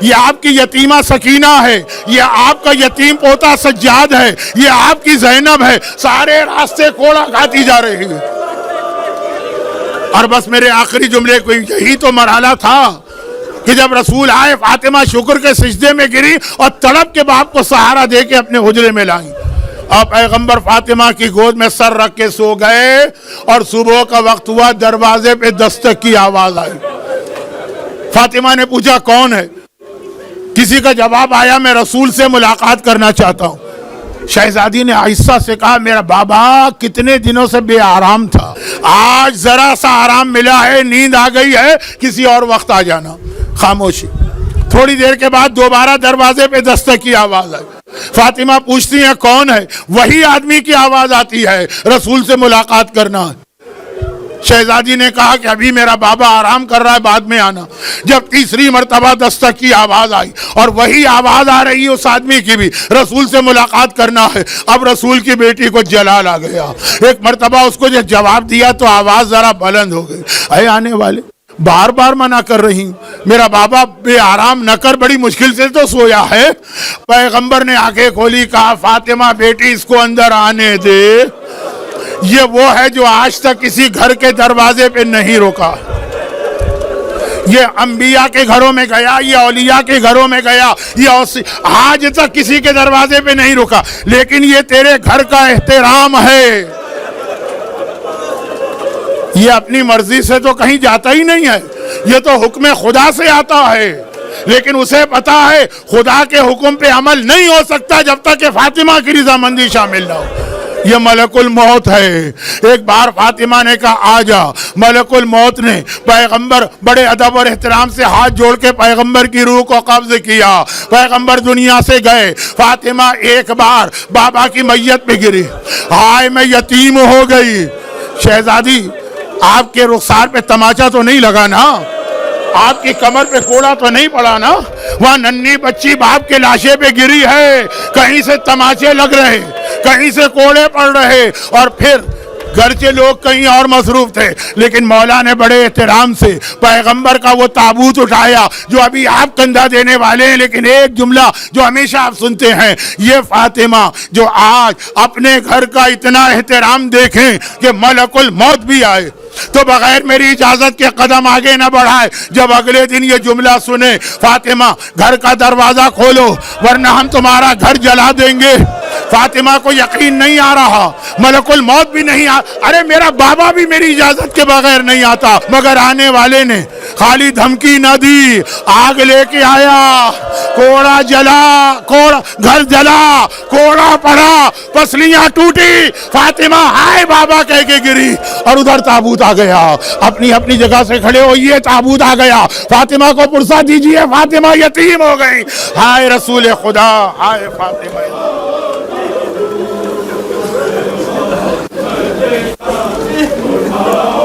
یہ آپ کی یتیمہ سکینہ ہے، یہ آپ کا یتیم پوتا سجاد ہے، یہ آپ کی زینب ہے، سارے راستے کوڑا کھاتی جا رہی ہے۔ اور بس میرے آخری جملے کو یہی تو مرحلہ تھا کہ جب رسول آئے، فاطمہ شکر کے سجدے میں گری اور تڑپ کے باپ کو سہارا دے کے اپنے حجرے میں لائیں، اور پیغمبر فاطمہ کی گود میں سر رکھ کے سو گئے۔ اور صبح کا وقت ہوا، دروازے پہ دستک کی آواز آئی۔ فاطمہ نے پوچھا کون ہے؟ کسی کا جواب آیا، میں رسول سے ملاقات کرنا چاہتا ہوں۔ شہزادی نے آہستہ سے کہا، میرا بابا کتنے دنوں سے بے آرام تھا، آج ذرا سا آرام ملا ہے، نیند آ گئی ہے، کسی اور وقت آ جانا۔ خاموشی۔ تھوڑی دیر کے بعد دوبارہ دروازے پہ دستک کی آواز آئی۔ فاطمہ پوچھتی ہیں کون ہے؟ وہی آدمی کی آواز آتی ہے، رسول سے ملاقات کرنا ہے۔ شہزادی نے کہا کہ ابھی میرا بابا آرام کر رہا ہے، بعد میں آنا۔ جب تیسری مرتبہ دستک کی آواز آئی اور وہی آواز آ رہی ہے اس آدمی کی بھی، رسول سے ملاقات کرنا ہے۔ اب رسول کی بیٹی کو جلال آ گیا، ایک مرتبہ اس کو جب جواب دیا تو آواز ذرا بلند ہو گئی، اے آنے والے، بار بار منع کر رہی ہوں، میرا بابا بے آرام نہ کر، بڑی مشکل سے تو سویا ہے۔ پیغمبر نے آنکھیں کھولی، کہا فاطمہ بیٹی اس کو اندر آنے دے۔ یہ وہ ہے جو آج تک کسی گھر کے دروازے پہ نہیں روکا، یہ انبیاء کے گھروں میں گیا، یہ اولیاء کے گھروں میں گیا، یہ آج تک کسی کے دروازے پہ نہیں روکا، لیکن یہ تیرے گھر کا احترام ہے۔ یہ اپنی مرضی سے تو کہیں جاتا ہی نہیں ہے، یہ تو حکم خدا سے آتا ہے، لیکن اسے پتا ہے خدا کے حکم پہ عمل نہیں ہو سکتا جب تک کہ فاطمہ کی رضامندی شامل نہ ہو۔ یہ ملک الموت ہے۔ ایک بار فاطمہ نے کہا آ جا، ملک الموت نے پیغمبر بڑے ادب اور احترام سے ہاتھ جوڑ کے پیغمبر کی روح کو قبض کیا، پیغمبر دنیا سے گئے۔ فاطمہ ایک بار بابا کی میت پہ گری، ہائے میں یتیم ہو گئی۔ شہزادی آپ کے رخسار پہ تماچا تو نہیں لگا نا؟ آپ کی کمر پہ کوڑا تو نہیں پڑا نا؟ وہاں ننھی بچی باپ کے لاشے پہ گری ہے، کہیں سے تماچے لگ رہے، کہیں سے کوڑے پڑ رہے، اور پھر گرچہ لوگ کہیں اور مصروف تھے لیکن مولا نے بڑے احترام سے پیغمبر کا وہ تابوت اٹھایا جو ابھی آپ کندھا دینے والے ہیں، لیکن ایک جملہ جو ہمیشہ آپ سنتے ہیں، یہ فاطمہ جو آج اپنے گھر کا اتنا احترام دیکھیں کہ ملک الموت بھی آئے تو بغیر میری اجازت کے قدم آگے نہ بڑھائے، جب اگلے دن یہ جملہ سنے، فاطمہ گھر کا دروازہ کھولو ورنہ ہم تمہارا گھر جلا دیں گے۔ فاطمہ کو یقین نہیں آ رہا، ملک الموت بھی نہیں ارے میرا بابا بھی میری اجازت کے بغیر نہیں آتا، مگر آنے والے نے خالی دھمکی نہ دی، آگ لے کے آیا، کوڑا جلا، گھر جلا، کوڑا پڑا، پسلیاں ٹوٹی، فاطمہ ہائے بابا کہہ کے گری، اور ادھر تابوت آ گیا۔ اپنی اپنی جگہ سے کھڑے ہوئیے، تابوت آ گیا، فاطمہ کو پرسا دیجئے، فاطمہ یتیم ہو گئی۔ ہائے رسول خدا، ہائے فاطمہ۔